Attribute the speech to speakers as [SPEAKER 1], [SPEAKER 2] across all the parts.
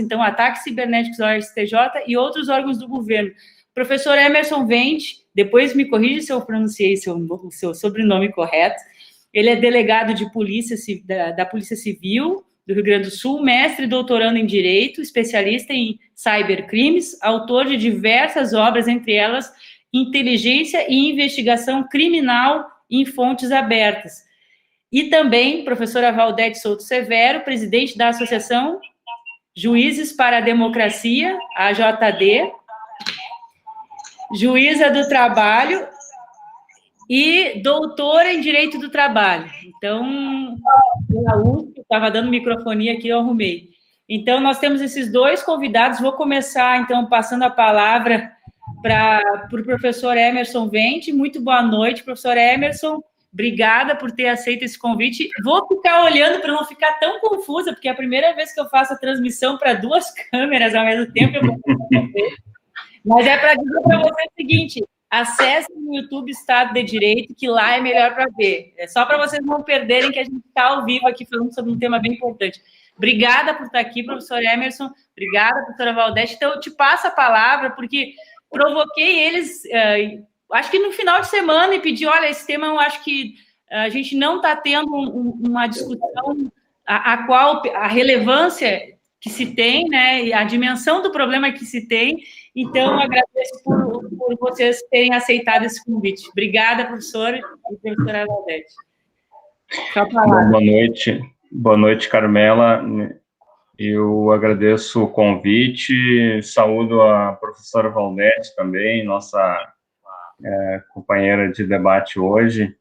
[SPEAKER 1] então ataques cibernéticos ao STJ e outros órgãos do governo. Professor Emerson Vente, depois me corrija se eu pronunciei o seu sobrenome correto, ele é delegado de polícia, da Polícia Civil do Rio Grande do Sul, mestre e doutorando em Direito, especialista em cybercrimes, autor de diversas obras, entre elas Inteligência e Investigação Criminal em Fontes Abertas. E também professora Valdete Souto Severo, presidente da Associação Juízes para a Democracia, AJD, juíza do trabalho e doutora em Direito do Trabalho. Então, pela USP, estava dando microfonia aqui, eu arrumei. Então, nós temos esses dois convidados. Vou começar, então, passando a palavra para o professor Emerson Vente. Muito boa noite, professor Emerson. Obrigada por ter aceito esse convite. Vou ficar olhando para não ficar tão confusa, porque é a primeira vez que eu faço a transmissão para duas câmeras ao mesmo tempo. Mas é para dizer para você o seguinte: acesse no YouTube Estado de Direito, que lá é melhor para ver. É só para vocês não perderem que a gente está ao vivo aqui falando sobre um tema bem importante. Obrigada por estar aqui, professor Emerson. Obrigada, professora Valdete. Então, eu te passo a palavra, porque provoquei eles, acho que no final de semana, e pedi, olha, esse tema eu acho que a gente não está tendo uma discussão a qual a relevância que se tem, né, e a dimensão do problema que se tem. Então, agradeço por vocês terem aceitado esse convite. Obrigada, professora e professora Valdete.
[SPEAKER 2] Boa noite, Carmela. Eu agradeço o convite, saúdo a professora Valdete também, nossa companheira de debate hoje.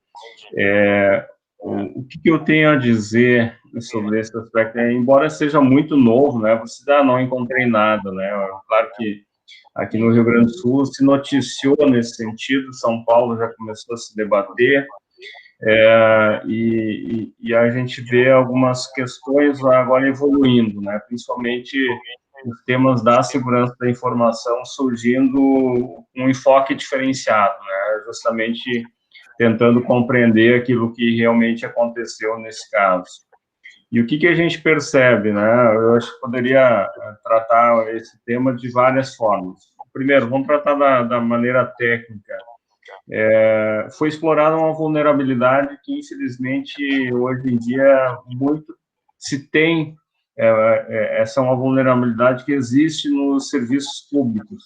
[SPEAKER 2] O que eu tenho a dizer sobre esse aspecto? Embora seja muito novo, né, você não encontrei nada, né, claro que aqui no Rio Grande do Sul se noticiou nesse sentido, São Paulo já começou a se debater, e a gente vê algumas questões agora evoluindo, né, principalmente os temas da segurança da informação surgindo um enfoque diferenciado, né, justamente tentando compreender aquilo que realmente aconteceu nesse caso. E o que a gente percebe, né? Eu acho que poderia tratar esse tema de várias formas. Primeiro, vamos tratar da maneira técnica. Foi explorada uma vulnerabilidade que, infelizmente, hoje em dia, muito se tem. Essa é uma vulnerabilidade que existe nos serviços públicos.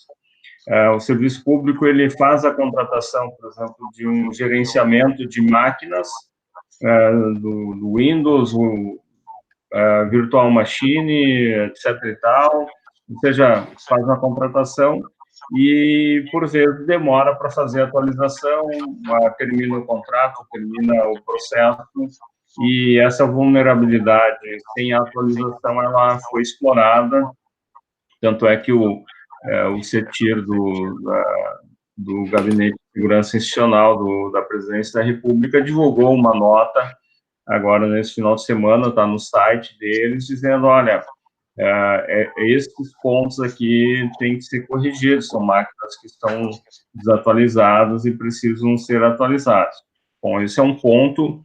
[SPEAKER 2] O serviço público ele faz a contratação, por exemplo, de um gerenciamento de máquinas do Windows, Virtual Machine, etc. e tal, ou seja, faz uma contratação e, por vezes, demora para fazer a atualização, termina o contrato, termina o processo, e essa vulnerabilidade, sem a atualização, ela foi explorada, tanto é que o CETIR do Gabinete de Segurança Institucional da Presidência da República divulgou uma nota agora nesse final de semana, está no site deles, dizendo, olha, esses pontos aqui têm que ser corrigidos, são máquinas que estão desatualizadas e precisam ser atualizadas. Bom, esse é um ponto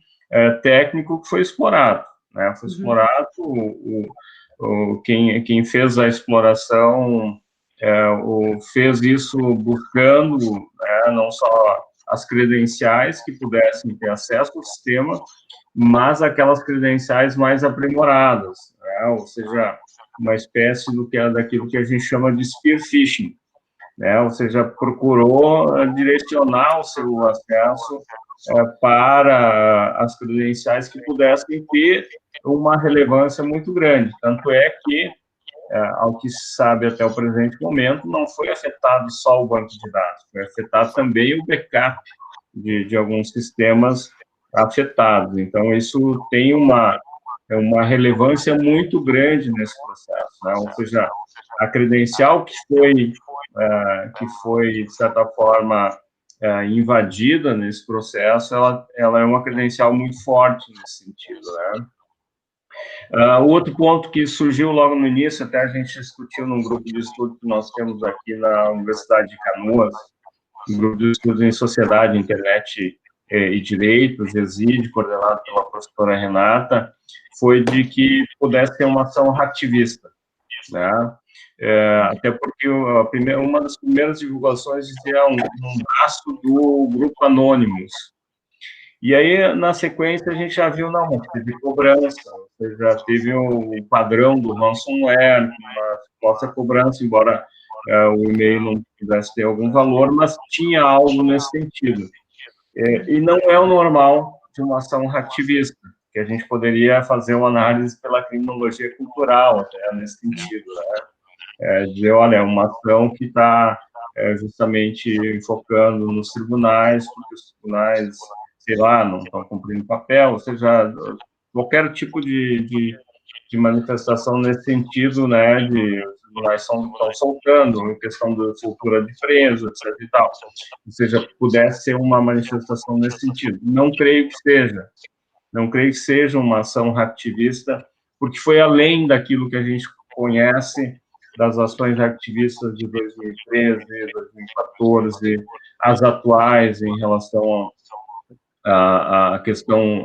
[SPEAKER 2] técnico que foi explorado, né? Foi explorado, quem fez a exploração fez isso buscando, né, não só as credenciais que pudessem ter acesso ao sistema, mas aquelas credenciais mais aprimoradas, né? Ou seja, uma espécie daquilo que a gente chama de spear phishing, né? Ou seja, procurou direcionar o seu acesso para as credenciais que pudessem ter uma relevância muito grande. Tanto é que, ao que se sabe até o presente momento, não foi afetado só o banco de dados, foi afetado também o backup de alguns sistemas afetados. Então, isso tem uma relevância muito grande nesse processo, né? Ou seja, a credencial que foi de certa forma, invadida nesse processo, ela é uma credencial muito forte nesse sentido, né? O outro ponto que surgiu logo no início, até a gente discutiu num grupo de estudo que nós temos aqui na Universidade de Canoas, um grupo de estudos em Sociedade, Internet e Direito, GESID, coordenado pela professora Renata, foi de que pudesse ter uma ação hacktivista, né? Até porque uma das primeiras divulgações dizia um braço do Grupo Anonymous. E aí, na sequência, a gente já viu, não, mas teve cobrança, você já teve o padrão do ransomware, uma suposta cobrança, embora o e-mail não pudesse ter algum valor, mas tinha algo nesse sentido. E não é o normal de uma ação hacktivista, que a gente poderia fazer uma análise pela criminologia cultural, até nesse sentido, né? Dizer, olha, é uma ação que está justamente focando nos tribunais, porque os tribunais, sei lá, não estão cumprindo papel, ou seja, qualquer tipo de manifestação nesse sentido, né, de os tribunais estão soltando, em questão da soltura de preso, etc. e tal. Ou seja, pudesse ser uma manifestação nesse sentido. Não creio que seja uma ação hacktivista, porque foi além daquilo que a gente conhece das ações hacktivistas de 2013, 2014, as atuais em relação à questão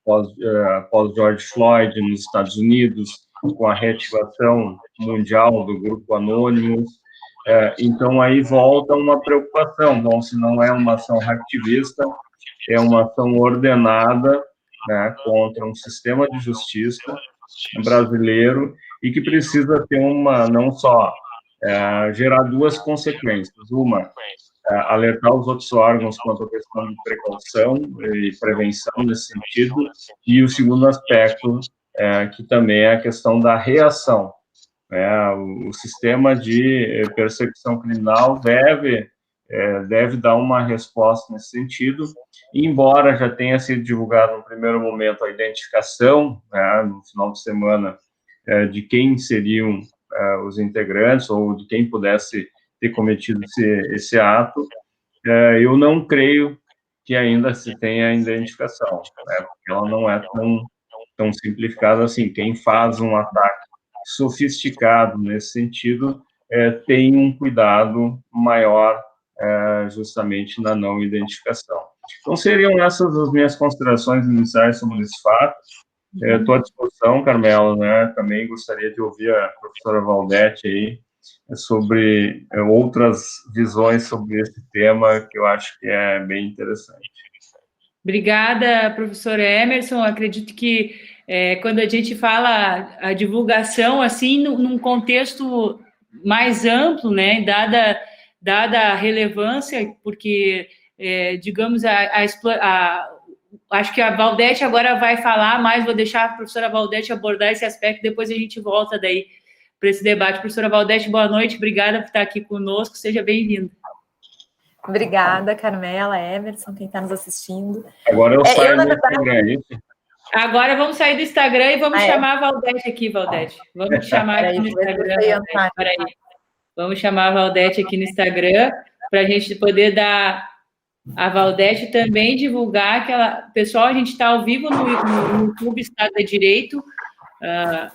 [SPEAKER 2] pós George Floyd nos Estados Unidos, com a reativação mundial do Grupo Anonymous. Então, aí volta uma preocupação. Bom, se não é uma ação hacktivista, é uma ação ordenada, né, contra um sistema de justiça brasileiro e que precisa ter não só gerar duas consequências. Uma, alertar os outros órgãos quanto à questão de precaução e prevenção nesse sentido, e o segundo aspecto, que também é a questão da reação. O sistema de persecução criminal deve dar uma resposta nesse sentido, e embora já tenha sido divulgado no primeiro momento a identificação, no final de semana, de quem seriam os integrantes, ou de quem pudesse ter cometido esse ato, eu não creio que ainda se tenha a identificação, porque ela não é tão simplificada assim. Quem faz um ataque sofisticado nesse sentido tem um cuidado maior justamente na não identificação. Então, seriam essas as minhas considerações iniciais sobre esse fato. Estou à disposição, Carmela, né? Também gostaria de ouvir a professora Valdete aí sobre outras visões sobre esse tema, que eu acho que é bem interessante.
[SPEAKER 1] Obrigada, professor Emerson. Acredito que quando a gente fala a divulgação, assim, num contexto mais amplo, né, dada a relevância, porque, digamos, acho que a Valdete agora vai falar mais, vou deixar a professora Valdete abordar esse aspecto, depois a gente volta daí para esse debate. Professora Valdete, boa noite, obrigada por estar aqui conosco, seja bem-vinda.
[SPEAKER 3] Obrigada, Carmela, Emerson, quem está nos assistindo.
[SPEAKER 2] Agora eu saio do Instagram, é isso?
[SPEAKER 1] Agora vamos sair do Instagram e vamos chamar a Valdete aqui, Valdete. Vamos te chamar aqui no Instagram. Vamos chamar a Valdete aqui no Instagram para a gente poder dar a Valdete também divulgar aquela... Pessoal, a gente está ao vivo no YouTube Estado de Direito,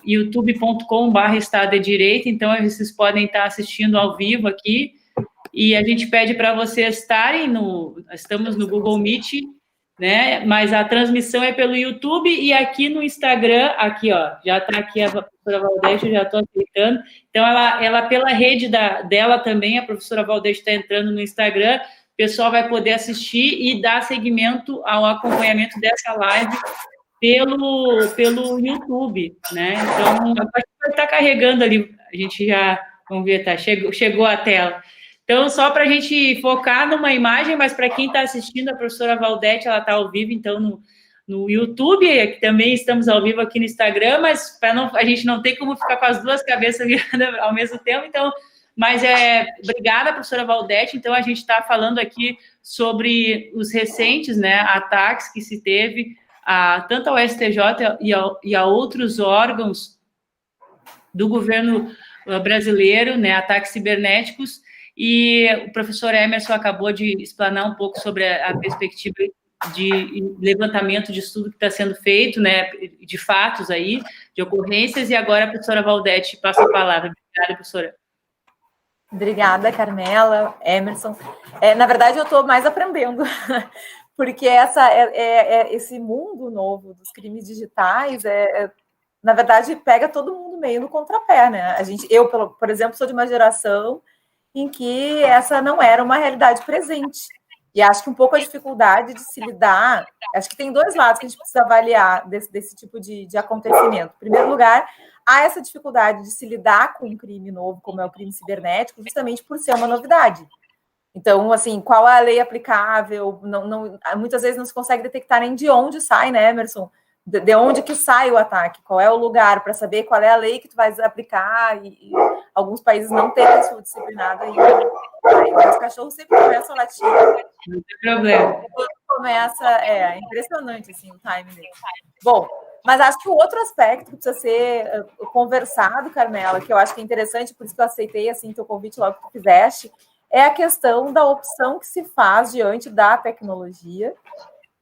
[SPEAKER 1] youtube.com/Estado de Direito, então vocês podem estar assistindo ao vivo aqui, e a gente pede para vocês estarem estamos no Google Meet, né? Mas a transmissão é pelo YouTube e aqui no Instagram, aqui, ó, já está aqui a professora Valdete, eu já estou aceitando. Então, ela pela rede dela também, a professora Valdete está entrando no Instagram, o pessoal vai poder assistir e dar seguimento ao acompanhamento dessa live pelo YouTube, né? Então, vai estar carregando ali, a gente já, vamos ver, tá, chegou a tela. Então, só para a gente focar numa imagem, mas para quem está assistindo, a professora Valdete, ela está ao vivo, então, no YouTube, também estamos ao vivo aqui no Instagram, mas a gente não tem como ficar com as duas cabeças viradas ao mesmo tempo, então, mas obrigada, professora Valdete. Então, a gente está falando aqui sobre os recentes, né, ataques que se teve tanto ao STJ e a outros órgãos do governo brasileiro, né, ataques cibernéticos. E o professor Emerson acabou de explanar um pouco sobre a perspectiva de levantamento de estudo que está sendo feito, né, de fatos aí, de ocorrências, e agora a professora Valdete passa a palavra. Obrigada, professora.
[SPEAKER 3] Obrigada, Carmela, Emerson. Na verdade, eu estou mais aprendendo, porque esse mundo novo dos crimes digitais, na verdade, pega todo mundo meio no contrapé, né? Eu, por exemplo, sou de uma geração em que essa não era uma realidade presente. E acho que um pouco a dificuldade de se lidar... Acho que tem dois lados que a gente precisa avaliar desse tipo de acontecimento. Em primeiro lugar, há essa dificuldade de se lidar com um crime novo, como é o crime cibernético, justamente por ser uma novidade. Então, assim, qual é a lei aplicável? Muitas vezes não se consegue detectar nem de onde sai, né, Emerson? De onde que sai o ataque? Qual é o lugar para saber qual é a lei que tu vai aplicar? E alguns países não têm isso disciplinado ainda. Os cachorros sempre começam a latir.
[SPEAKER 1] Não tem problema.
[SPEAKER 3] Começa, é impressionante assim, o timing dele. Bom, mas acho que o outro aspecto que precisa ser conversado, Carmela, que eu acho que é interessante, por isso que eu aceitei assim teu convite logo que tu fizeste, é a questão da opção que se faz diante da tecnologia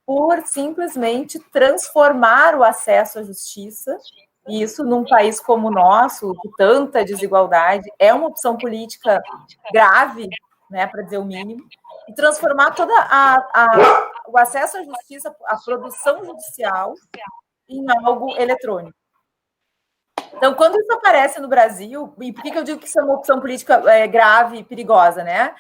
[SPEAKER 3] por simplesmente transformar o acesso à justiça, e isso num país como o nosso, com tanta desigualdade, é uma opção política grave, né, para dizer o mínimo, e transformar todo o acesso à justiça, a produção judicial, em algo eletrônico. Então, quando isso aparece no Brasil, e por que eu digo que isso é uma opção política grave e perigosa, né?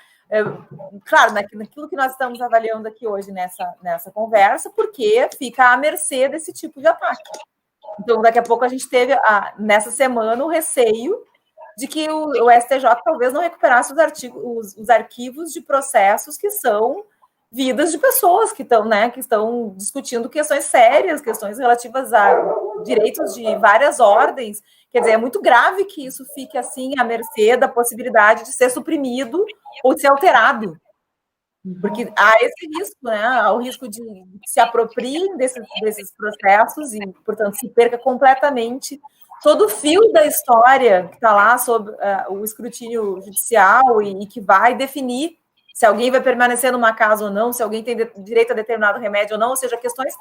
[SPEAKER 3] Claro, naquilo que nós estamos avaliando aqui hoje nessa conversa, porque fica à mercê desse tipo de ataque. Então, daqui a pouco a gente teve, nessa semana, o receio de que o STJ talvez não recuperasse os arquivos de processos que são vidas de pessoas que estão discutindo questões sérias, questões relativas a direitos de várias ordens. Quer dizer, é muito grave que isso fique assim à mercê da possibilidade de ser suprimido ou de ser alterado. Porque há esse risco, né? Há o risco de que se apropriem desses processos e, portanto, se perca completamente todo o fio da história que está lá sob o escrutínio judicial e que vai definir se alguém vai permanecer numa casa ou não, se alguém tem direito a determinado remédio ou não, ou seja, questões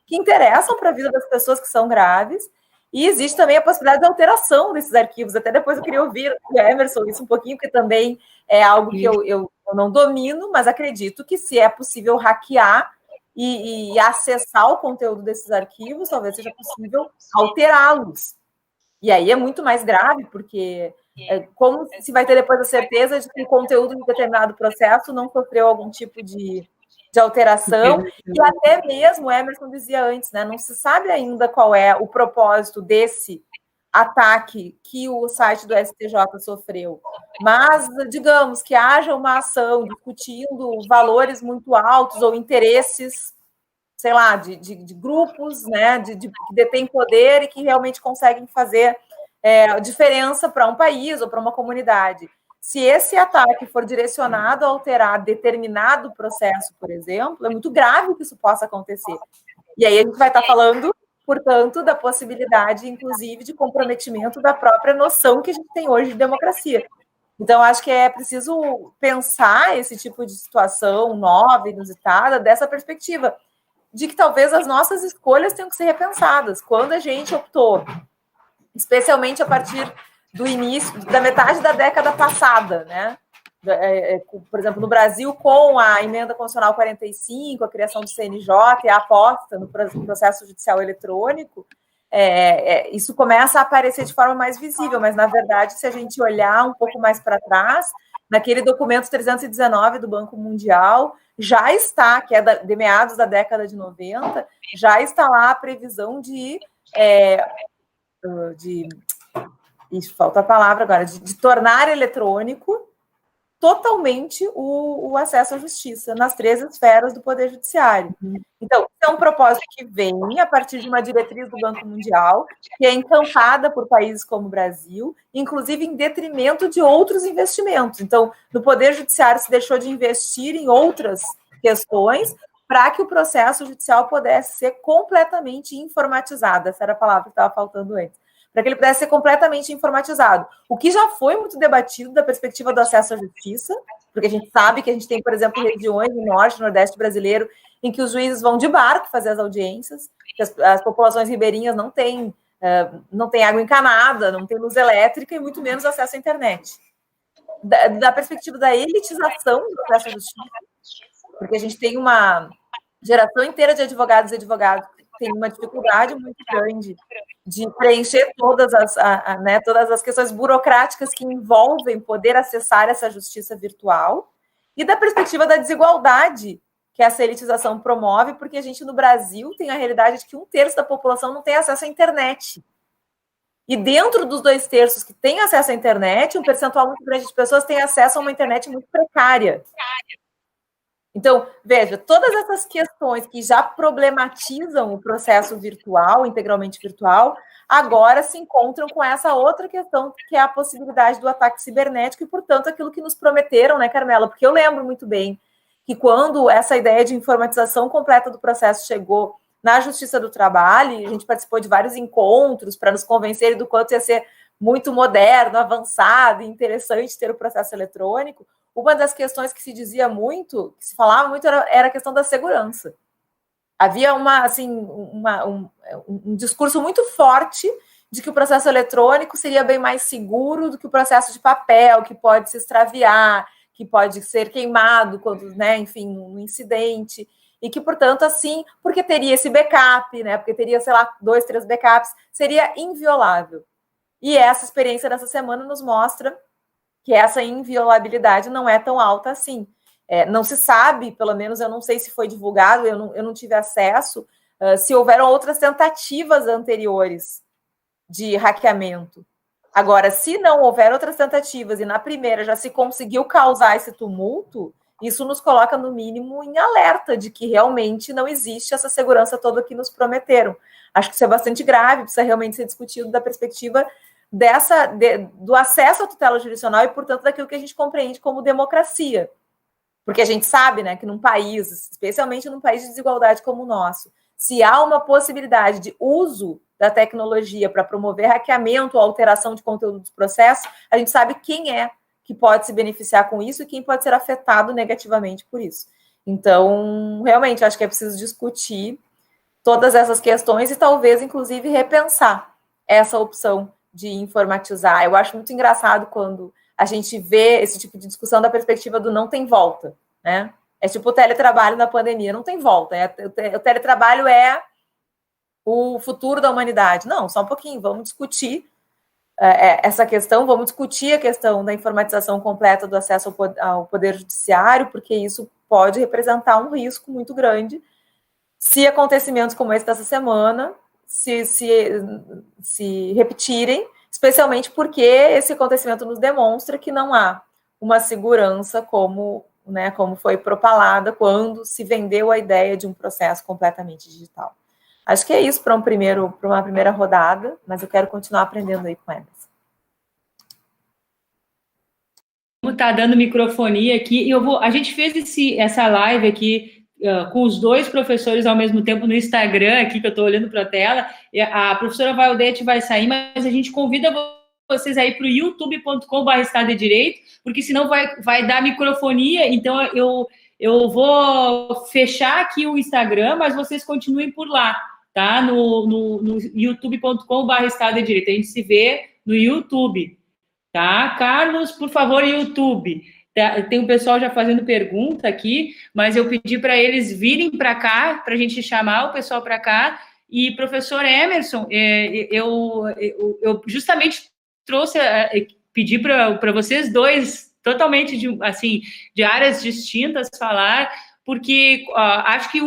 [SPEAKER 3] que interessam para a vida das pessoas que são graves. E existe também a possibilidade de alteração desses arquivos. Até depois eu queria ouvir o Emerson isso um pouquinho, porque também é algo que eu não domino, mas acredito que se é possível hackear e acessar o conteúdo desses arquivos, talvez seja possível alterá-los. E aí é muito mais grave, porque como se vai ter depois a certeza de que o conteúdo de determinado processo não sofreu algum tipo de alteração, e até mesmo, o Emerson dizia antes, né, não se sabe ainda qual é o propósito desse ataque que o site do STJ sofreu, mas digamos que haja uma ação discutindo valores muito altos ou interesses, sei lá, de grupos, né, que detêm poder e que realmente conseguem fazer diferença para um país ou para uma comunidade. Se esse ataque for direcionado a alterar determinado processo, por exemplo, é muito grave que isso possa acontecer. E aí a gente vai estar falando, portanto, da possibilidade, inclusive, de comprometimento da própria noção que a gente tem hoje de democracia. Então, acho que é preciso pensar esse tipo de situação nova, inusitada, dessa perspectiva, de que talvez as nossas escolhas tenham que ser repensadas. Quando a gente optou, especialmente a partir do início, da metade da década passada, né? Por exemplo, no Brasil, com a emenda constitucional 45, a criação do CNJ e a aposta no processo judicial eletrônico, isso começa a aparecer de forma mais visível, mas, na verdade, se a gente olhar um pouco mais para trás, naquele documento 319 do Banco Mundial, já está, que é de meados da década de 90, já está lá a previsão falta a palavra agora, de tornar eletrônico totalmente o acesso à justiça nas 3 esferas do Poder Judiciário. Então, é um propósito que vem a partir de uma diretriz do Banco Mundial, que é encampada por países como o Brasil, inclusive em detrimento de outros investimentos. Então, no Poder Judiciário se deixou de investir em outras questões para que o processo judicial pudesse ser completamente informatizado. Essa era a palavra que estava faltando antes. Para que ele pudesse ser completamente informatizado. O que já foi muito debatido da perspectiva do acesso à justiça, porque a gente sabe que a gente tem, por exemplo, regiões no norte, nordeste brasileiro, em que os juízes vão de barco fazer as audiências, que as populações ribeirinhas não têm água encanada, não têm luz elétrica e muito menos acesso à internet. Da perspectiva da elitização do acesso à justiça, porque a gente tem uma geração inteira de advogados e advogadas tem uma dificuldade muito grande de preencher todas as questões burocráticas que envolvem poder acessar essa justiça virtual, e da perspectiva da desigualdade que essa elitização promove, porque a gente no Brasil tem a realidade de que 1/3 da população não tem acesso à internet. E dentro dos 2/3 que têm acesso à internet, um percentual muito grande de pessoas tem acesso a uma internet muito precária. Então, veja, todas essas questões que já problematizam o processo virtual, integralmente virtual, agora se encontram com essa outra questão, que é a possibilidade do ataque cibernético e, portanto, aquilo que nos prometeram, né, Carmela? Porque eu lembro muito bem que quando essa ideia de informatização completa do processo chegou na Justiça do Trabalho, a gente participou de vários encontros para nos convencer do quanto ia ser muito moderno, avançado e interessante ter o processo eletrônico. Uma das questões que se dizia muito, que se falava muito, era a questão da segurança. Havia um discurso muito forte de que o processo eletrônico seria bem mais seguro do que o processo de papel, que pode se extraviar, que pode ser queimado quando, né, enfim, num incidente, e que, portanto, assim, porque teria esse backup, né, porque teria, sei lá, 2, 3 backups, seria inviolável. E essa experiência dessa semana nos mostra que essa inviolabilidade não é tão alta assim. Não se sabe, pelo menos eu não sei se foi divulgado, eu não tive acesso, se houveram outras tentativas anteriores de hackeamento. Agora, se não houver outras tentativas e na primeira já se conseguiu causar esse tumulto, isso nos coloca, no mínimo, em alerta de que realmente não existe essa segurança toda que nos prometeram. Acho que isso é bastante grave, precisa realmente ser discutido da perspectiva do acesso à tutela jurisdicional e, portanto, daquilo que a gente compreende como democracia. Porque a gente sabe, né, que num país, especialmente num país de desigualdade como o nosso, se há uma possibilidade de uso da tecnologia para promover hackeamento ou alteração de conteúdo dos processos, a gente sabe quem é que pode se beneficiar com isso e quem pode ser afetado negativamente por isso. Então, realmente, acho que é preciso discutir todas essas questões e talvez, inclusive, repensar essa opção de informatizar. Eu acho muito engraçado quando a gente vê esse tipo de discussão da perspectiva do não tem volta, né? É tipo o teletrabalho na pandemia, não tem volta. O teletrabalho é o futuro da humanidade. Não, só um pouquinho, vamos discutir essa questão, vamos discutir a questão da informatização completa do acesso ao poder judiciário, porque isso pode representar um risco muito grande se acontecimentos como esse dessa semana se repetirem, especialmente porque esse acontecimento nos demonstra que não há uma segurança como foi propalada quando se vendeu a ideia de um processo completamente digital. Acho que é isso para uma primeira rodada, mas eu quero continuar aprendendo aí com elas.
[SPEAKER 1] Como está dando microfonia aqui, a gente fez essa live aqui com os 2 professores ao mesmo tempo no Instagram, aqui que eu estou olhando para a tela. A professora Valdete vai sair, mas a gente convida vocês aí para o youtube.com/Estado de Direito, porque senão vai dar microfonia. Então eu vou fechar aqui o Instagram, mas vocês continuem por lá, tá? No youtube.com/Estado de Direito. A gente se vê no YouTube, tá? Carlos, por favor, YouTube. Tem um pessoal já fazendo pergunta aqui, mas eu pedi para eles virem para cá, para a gente chamar o pessoal para cá. E, professor Emerson, eu justamente pedi para vocês dois, totalmente de áreas distintas, falar, porque acho que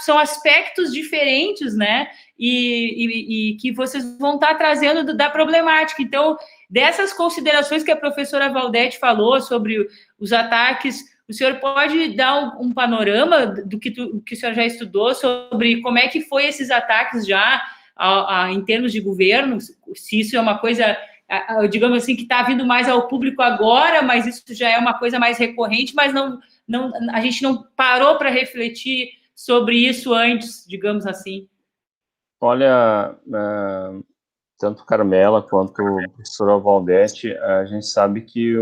[SPEAKER 1] são aspectos diferentes, né? E que vocês vão estar trazendo da problemática. Então, dessas considerações que a professora Valdete falou sobre os ataques, o senhor pode dar um panorama do que o senhor já estudou sobre como é que foi esses ataques já em termos de governo, se isso é uma coisa, digamos assim, que está vindo mais ao público agora, mas isso já é uma coisa mais recorrente, mas a gente não parou para refletir sobre isso antes, digamos assim.
[SPEAKER 2] Olha, tanto Carmela quanto a professora Valdete, a gente sabe que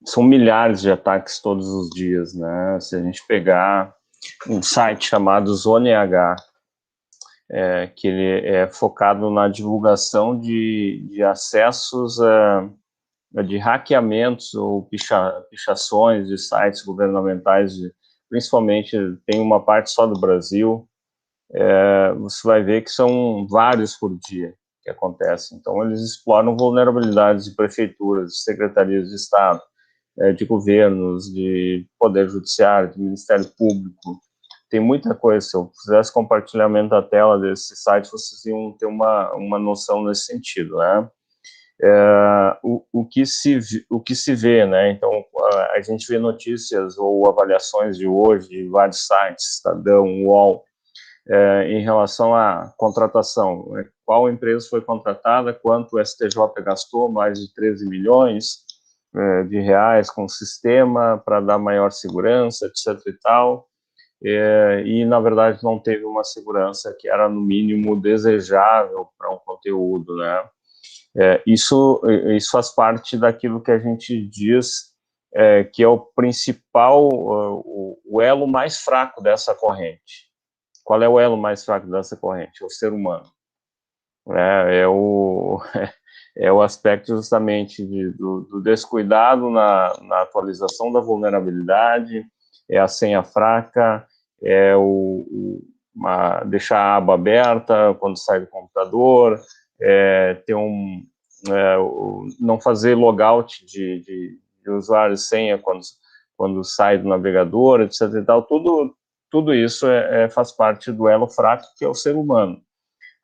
[SPEAKER 2] são milhares de ataques todos os dias, né? Se a gente pegar um site chamado ZoneH, que ele é focado na divulgação de acessos de hackeamentos ou pichações de sites governamentais principalmente tem uma parte só do Brasil, você vai ver que são vários por dia que acontecem. Então, eles exploram vulnerabilidades de prefeituras, de secretarias de Estado, de governos, de Poder Judiciário, de Ministério Público. Tem muita coisa. Se eu fizesse compartilhamento da tela desse site, vocês iam ter uma noção nesse sentido, né? O que se vê, né? Então, a gente vê notícias ou avaliações de hoje de vários sites, Estadão, UOL, em relação à contratação. Qual empresa foi contratada, quanto o STJ gastou, mais de 13 milhões de reais com o sistema para dar maior segurança, etc. e tal. E, na verdade, não teve uma segurança que era, no mínimo, desejável para um conteúdo, né? Isso faz parte daquilo que a gente diz que é o principal, o elo mais fraco dessa corrente. Qual é o elo mais fraco dessa corrente? É o ser humano. É o aspecto justamente do descuidado na atualização da vulnerabilidade, é a senha fraca, é deixar a aba aberta quando sai do computador, não fazer logout de usuário e senha quando sai do navegador, etc. e tal. Tudo isso faz parte do elo fraco, que é o ser humano.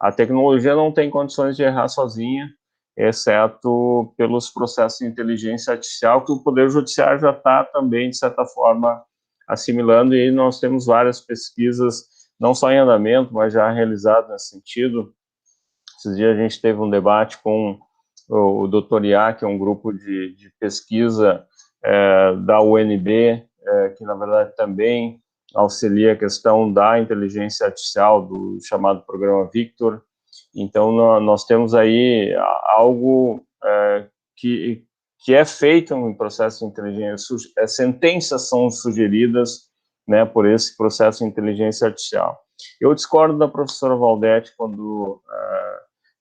[SPEAKER 2] A tecnologia não tem condições de errar sozinha, exceto pelos processos de inteligência artificial que o Poder Judiciário já está também, de certa forma, assimilando, e nós temos várias pesquisas, não só em andamento, mas já realizadas nesse sentido. Esses dias a gente teve um debate com o Dr. IA, que é um grupo de pesquisa da UNB, que, na verdade, também auxilia a questão da inteligência artificial, do chamado programa Victor. Então, nós temos aí algo que é feito em processo de inteligência, sentenças são sugeridas, né, por esse processo de inteligência artificial. Eu discordo da professora Valdete quando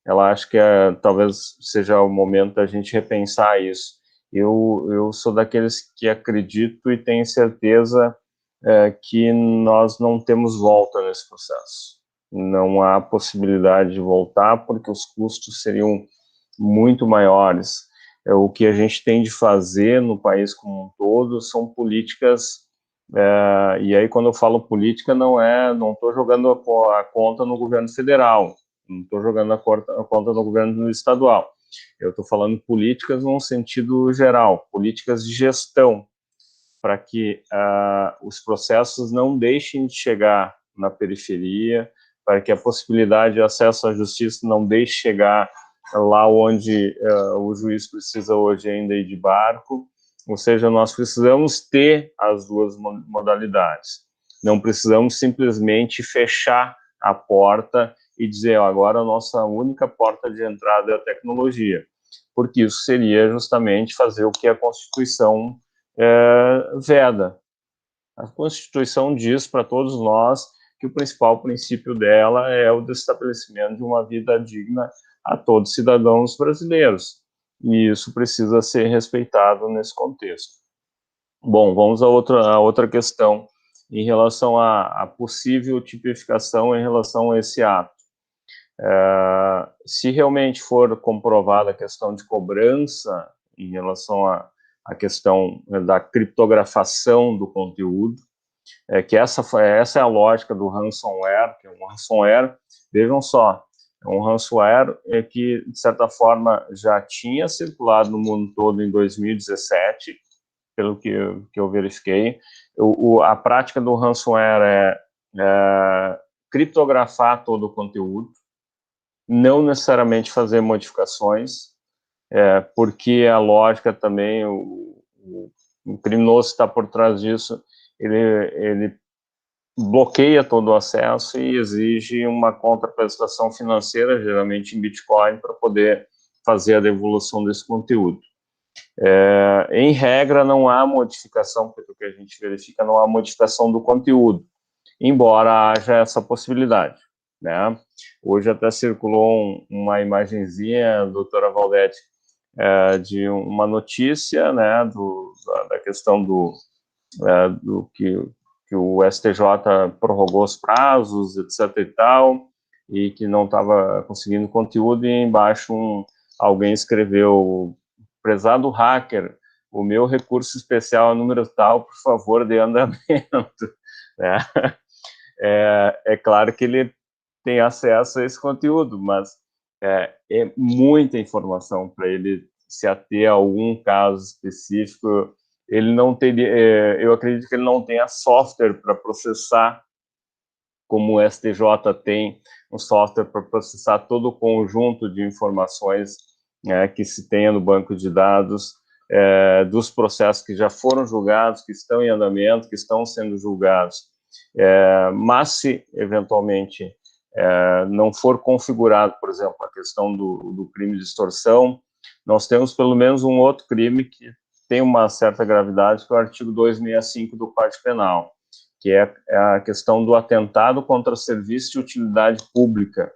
[SPEAKER 2] ela acha que talvez seja o momento da gente repensar isso. Eu sou daqueles que acredito e tenho certeza que nós não temos volta nesse processo. Não há possibilidade de voltar, porque os custos seriam muito maiores. O que a gente tem de fazer no país como um todo são políticas, e aí quando eu falo política, não estou jogando a conta no governo federal, não estou jogando a conta no governo estadual. Eu estou falando políticas num sentido geral, políticas de gestão, para que os processos não deixem de chegar na periferia, para que a possibilidade de acesso à justiça não deixe de chegar lá onde o juiz precisa hoje ainda ir de barco. Ou seja, nós precisamos ter as duas modalidades. Não precisamos simplesmente fechar a porta e dizer, agora a nossa única porta de entrada é a tecnologia, porque isso seria justamente fazer o que a Constituição veda. A Constituição diz para todos nós que o principal princípio dela é o estabelecimento de uma vida digna a todos os cidadãos brasileiros, e isso precisa ser respeitado nesse contexto. Bom, vamos a outra questão em relação à possível tipificação em relação a esse ato. Se realmente for comprovada a questão de cobrança em relação à questão da criptografação do conteúdo, que essa é a lógica do ransomware, que é um ransomware, vejam só, é um ransomware que, de certa forma, já tinha circulado no mundo todo em 2017, pelo que eu verifiquei. A prática do ransomware é criptografar todo o conteúdo, não necessariamente fazer modificações, porque a lógica também, o criminoso está por trás disso, ele bloqueia todo o acesso e exige uma contraprestação financeira, geralmente em Bitcoin, para poder fazer a devolução desse conteúdo. Em regra, não há modificação, pelo que a gente verifica, não há modificação do conteúdo, embora haja essa possibilidade, né? Hoje até circulou uma imagenzinha, doutora Valdete, de uma notícia, né, da questão do que que o STJ prorrogou os prazos, etc. e tal, e que não estava conseguindo conteúdo, e embaixo alguém escreveu: prezado hacker, o meu recurso especial é número tal, por favor, dê andamento. Né? É claro que ele tem acesso a esse conteúdo, mas é muita informação para ele se ater a algum caso específico. Ele não teria, eu acredito que ele não tenha software para processar, como o STJ tem um software para processar todo o conjunto de informações que se tenha no banco de dados, dos processos que já foram julgados, que estão em andamento, que estão sendo julgados. Mas se, eventualmente, não for configurado, por exemplo, a questão do crime de extorsão, nós temos pelo menos um outro crime que tem uma certa gravidade, que é o artigo 265 do Código Penal, que é a questão do atentado contra serviço de utilidade pública.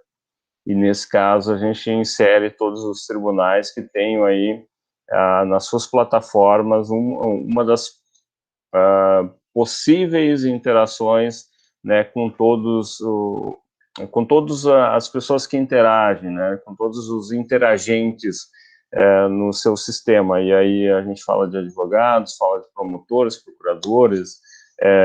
[SPEAKER 2] E, nesse caso, a gente insere todos os tribunais que tenham aí, nas suas plataformas, uma das possíveis interações, né, com todas as pessoas que interagem, né, com todos os interagentes no seu sistema. E aí a gente fala de advogados, fala de promotores, procuradores,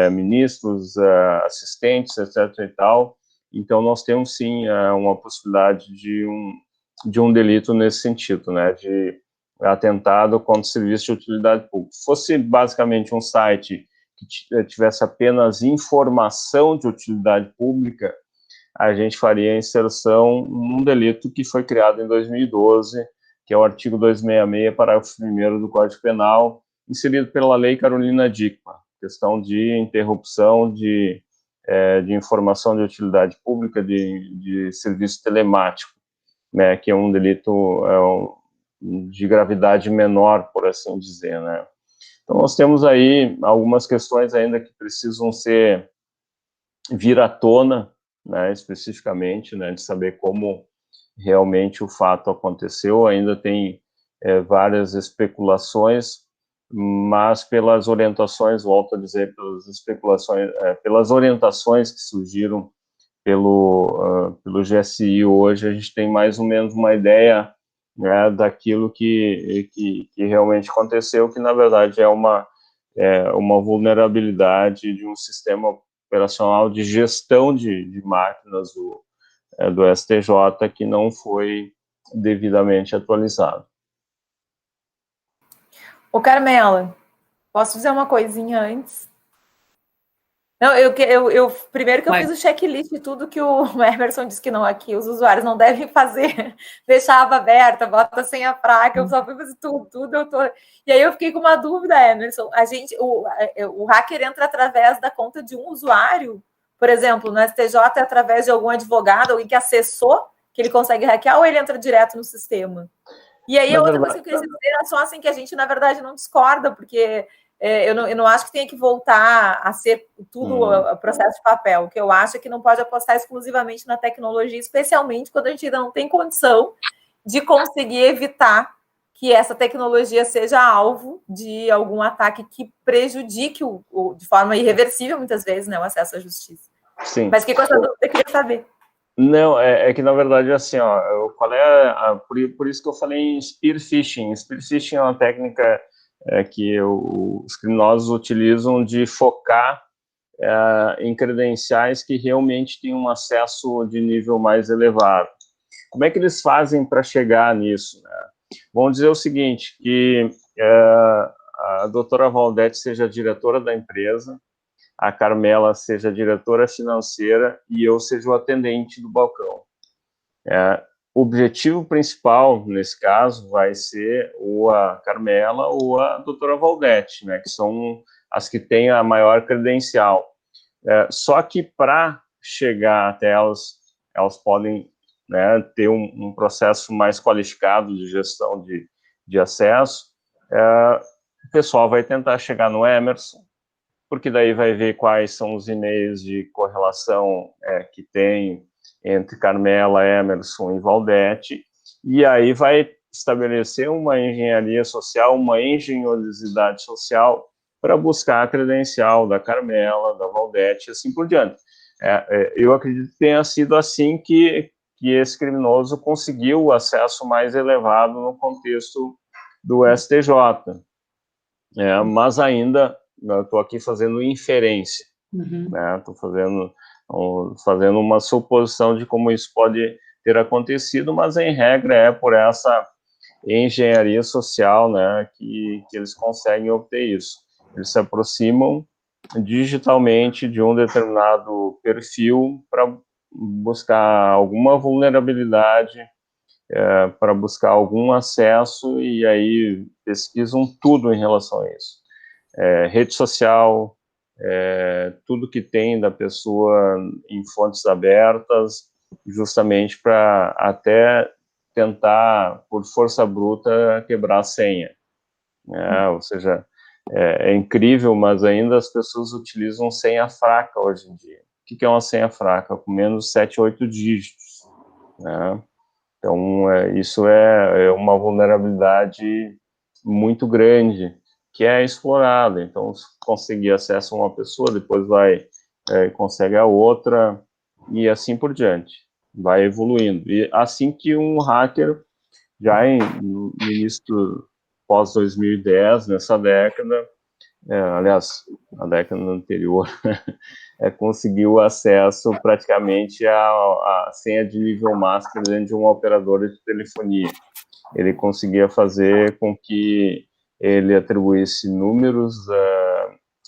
[SPEAKER 2] ministros, assistentes, etc. e tal. Então, nós temos, sim, uma possibilidade de um delito nesse sentido, né, de atentado contra o serviço de utilidade pública. Se fosse, basicamente, um site que tivesse apenas informação de utilidade pública, a gente faria a inserção num delito que foi criado em 2012, que é o artigo 266, parágrafo 1º do Código Penal, inserido pela Lei Carolina Dickmann, questão de interrupção de informação de utilidade pública de serviço telemático, né, que é um delito de gravidade menor, por assim dizer, né. Então, nós temos aí algumas questões ainda que precisam vir à tona, né, especificamente, né, de saber como realmente o fato aconteceu. Ainda tem várias especulações, mas pelas orientações, volto a dizer, pelas orientações que surgiram pelo GSI hoje, a gente tem mais ou menos uma ideia, né, daquilo que realmente aconteceu, que na verdade é uma vulnerabilidade de um sistema operacional de gestão de máquinas do STJ que não foi devidamente atualizado.
[SPEAKER 3] Ô, Carmela, posso dizer uma coisinha antes? Não, primeiro que eu fiz o checklist de tudo que o Emerson disse que não, aqui os usuários não devem fazer, deixar a aba aberta, bota sem a placa, eu só fui fazer tudo, E aí eu fiquei com uma dúvida, Emerson, o hacker entra através da conta de um usuário, por exemplo, no STJ é através de algum advogado, alguém que acessou, que ele consegue hackear, ou ele entra direto no sistema? E aí, outra coisa que eu queria dizer é só assim que a gente, na verdade, não discorda, porque eu não acho que tenha que voltar a ser tudo o processo de papel. O que eu acho é que não pode apostar exclusivamente na tecnologia, especialmente quando a gente ainda não tem condição de conseguir evitar que essa tecnologia seja alvo de algum ataque que prejudique, de forma irreversível, muitas vezes, né, o acesso à justiça. Sim. Mas que coisa eu queria saber.
[SPEAKER 2] Não, é que na verdade, assim, por isso que eu falei em spear phishing. Spear phishing é uma técnica que os criminosos utilizam de focar em credenciais que realmente têm um acesso de nível mais elevado. Como é que eles fazem para chegar nisso, né? Vamos dizer o seguinte, que a doutora Valdete seja diretora da empresa, a Carmela seja diretora financeira e eu seja o atendente do balcão. O objetivo principal, nesse caso, vai ser ou a Carmela ou a doutora Valdete, né, que são as que têm a maior credencial. Só que para chegar até elas podem, né, ter um processo mais qualificado de gestão de acesso. O pessoal vai tentar chegar no Emerson, porque daí vai ver quais são os e-mails de correlação que tem entre Carmela, Emerson e Valdete, e aí vai estabelecer uma engenharia social, uma engenhosidade social para buscar a credencial da Carmela, da Valdete, e assim por diante. Eu acredito que tenha sido assim que esse criminoso conseguiu o acesso mais elevado no contexto do STJ. Mas ainda, estou aqui fazendo inferência, estou fazendo uma suposição de como isso pode ter acontecido, mas em regra é por essa engenharia social, né, que eles conseguem obter isso. Eles se aproximam digitalmente de um determinado perfil para buscar alguma vulnerabilidade, para buscar algum acesso, e aí pesquisam tudo em relação a isso. Rede social, tudo que tem da pessoa em fontes abertas, justamente para até tentar, por força bruta, quebrar a senha. Ou seja, é incrível, mas ainda as pessoas utilizam senha fraca hoje em dia. O que é uma senha fraca? Com menos 7, 8 dígitos. Então, isso é uma vulnerabilidade muito grande, que é explorada. Então, se conseguir acesso a uma pessoa, depois consegue a outra, e assim por diante. Vai evoluindo. E assim que um hacker, já no início pós-2010, nessa década, aliás, na década anterior, conseguiu acesso praticamente à senha de nível master dentro de uma operadora de telefonia. Ele conseguia fazer com que ele atribuísse números,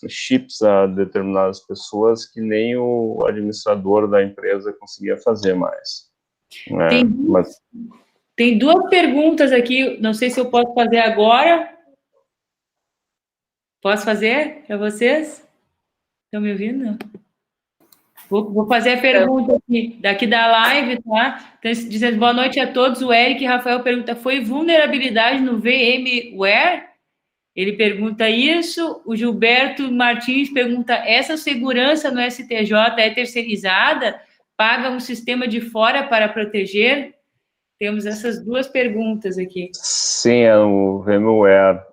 [SPEAKER 2] chips a determinadas pessoas que nem o administrador da empresa conseguia fazer mais.
[SPEAKER 1] Tem duas perguntas aqui, não sei se eu posso fazer agora. Posso fazer para vocês? Estão me ouvindo? Vou fazer a pergunta daqui da live, tá? Então, dizendo boa noite a todos. O Eric Rafael pergunta: foi vulnerabilidade no VMware? Ele pergunta isso. O Gilberto Martins pergunta: essa segurança no STJ é terceirizada? Paga um sistema de fora para proteger? Temos essas duas perguntas aqui.
[SPEAKER 2] Sim, é o VMware,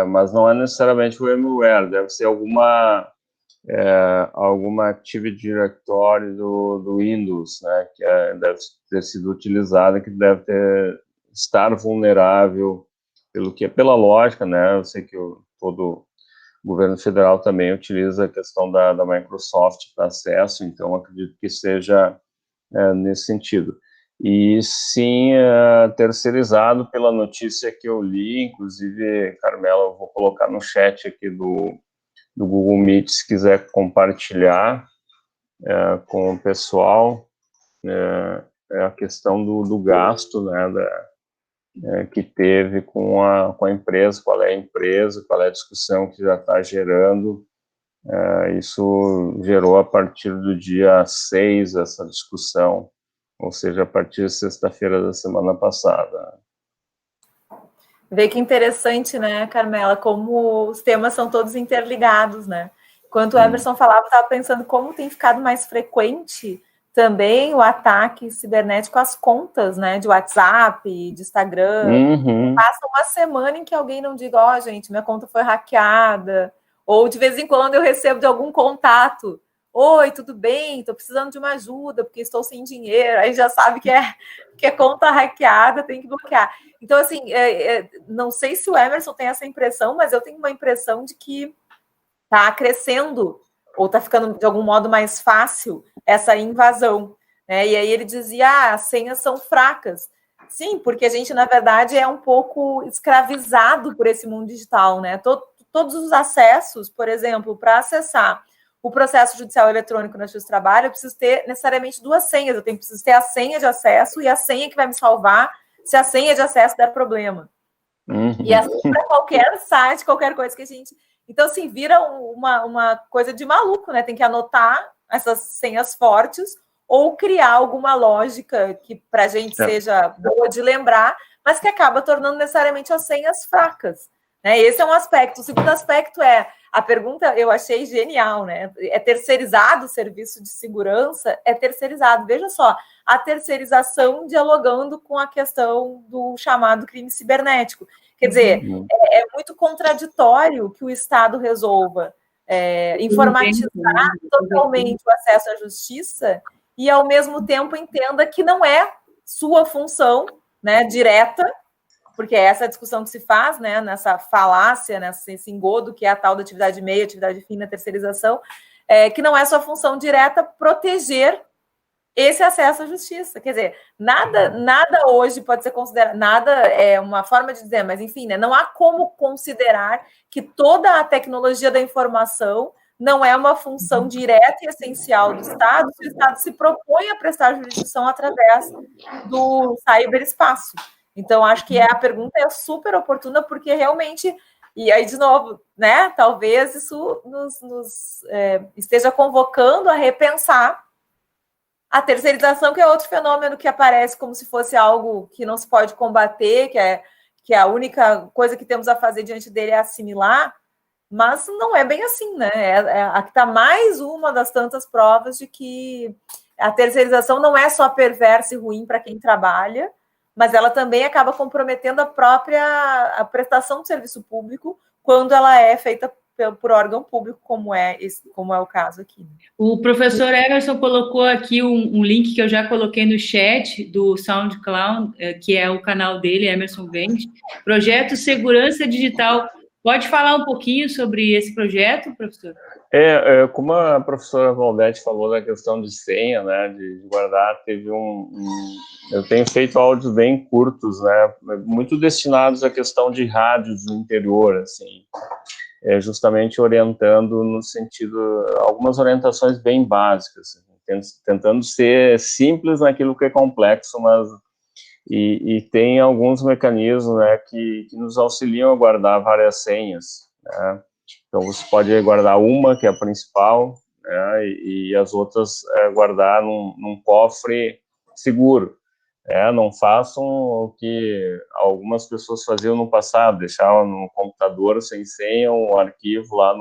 [SPEAKER 2] mas não é necessariamente o VMware, deve ser alguma Active Directory do Windows, né, que deve ter sido utilizada, que deve estar vulnerável, pela lógica, né, eu sei que todo o governo federal também utiliza a questão da Microsoft para acesso, então acredito que seja nesse sentido. E sim, terceirizado pela notícia que eu li, inclusive, Carmela, eu vou colocar no chat aqui do Google Meet, se quiser compartilhar com o pessoal, a questão do gasto, né, que teve com a empresa, qual é a discussão que já está gerando. Isso gerou a partir do dia 6 essa discussão, ou seja, a partir de sexta-feira da semana passada.
[SPEAKER 3] Vê que interessante, né, Carmela, como os temas são todos interligados, né? Enquanto o Emerson falava, eu estava pensando como tem ficado mais frequente também o ataque cibernético às contas, né, de WhatsApp, de Instagram. Passa uma semana em que alguém não diga, gente, minha conta foi hackeada, ou de vez em quando eu recebo de algum contato: oi, tudo bem? Estou precisando de uma ajuda porque estou sem dinheiro. Aí já sabe que é conta hackeada, tem que bloquear. Então, assim, não sei se o Emerson tem essa impressão, mas eu tenho uma impressão de que está crescendo, ou está ficando, de algum modo, mais fácil essa invasão, né? E aí ele dizia, as senhas são fracas. Sim, porque a gente, na verdade, é um pouco escravizado por esse mundo digital, né? Todos os acessos, por exemplo, para acessar o processo judicial eletrônico na Justiça do Trabalho, eu preciso ter necessariamente duas senhas. Eu preciso ter a senha de acesso e a senha que vai me salvar se a senha de acesso der problema. E assim para qualquer site, qualquer coisa que a gente... Então, assim, vira uma coisa de maluco, né? Tem que anotar essas senhas fortes ou criar alguma lógica que para a gente seja boa de lembrar, mas que acaba tornando necessariamente as senhas fracas, né? Esse é um aspecto. O segundo aspecto a pergunta, eu achei genial, né? É terceirizado o serviço de segurança? É terceirizado. Veja só, a terceirização dialogando com a questão do chamado crime cibernético. Quer dizer, é muito contraditório que o Estado resolva informatizar totalmente o acesso à justiça e, ao mesmo tempo, entenda que não é sua função, né, direta, porque é essa discussão que se faz, né, nessa falácia, nesse engodo que é a tal da atividade meia, atividade fina, terceirização, que não é sua função direta proteger esse acesso à justiça. Quer dizer, nada hoje pode ser considerado, nada é uma forma de dizer, mas enfim, né, não há como considerar que toda a tecnologia da informação não é uma função direta e essencial do Estado, se o Estado se propõe a prestar jurisdição através do ciberespaço. Então, acho que a pergunta é super oportuna, porque realmente, e aí, de novo, né, talvez isso nos esteja convocando a repensar a terceirização, que é outro fenômeno que aparece como se fosse algo que não se pode combater, que a única coisa que temos a fazer diante dele é assimilar, mas não é bem assim, né? Aqui está mais uma das tantas provas de que a terceirização não é só perversa e ruim para quem trabalha, mas ela também acaba comprometendo a prestação de serviço público quando ela é feita por órgão público, como é o caso aqui.
[SPEAKER 1] O professor Emerson colocou aqui um link que eu já coloquei no chat do SoundCloud, que é o canal dele, Emerson Vende, Projeto Segurança Digital. Pode falar um pouquinho sobre esse projeto, professor?
[SPEAKER 2] Como a professora Valdete falou da questão de senha, né, de guardar, eu tenho feito áudios bem curtos, né, muito destinados à questão de rádios no interior, assim, justamente orientando no sentido, algumas orientações bem básicas, tentando ser simples naquilo que é complexo, mas e tem alguns mecanismos, né, que nos auxiliam a guardar várias senhas, né? Então você pode guardar uma, que é a principal, né, e as outras guardar num cofre seguro. Não façam o que algumas pessoas faziam no passado, deixavam no computador sem senha um arquivo lá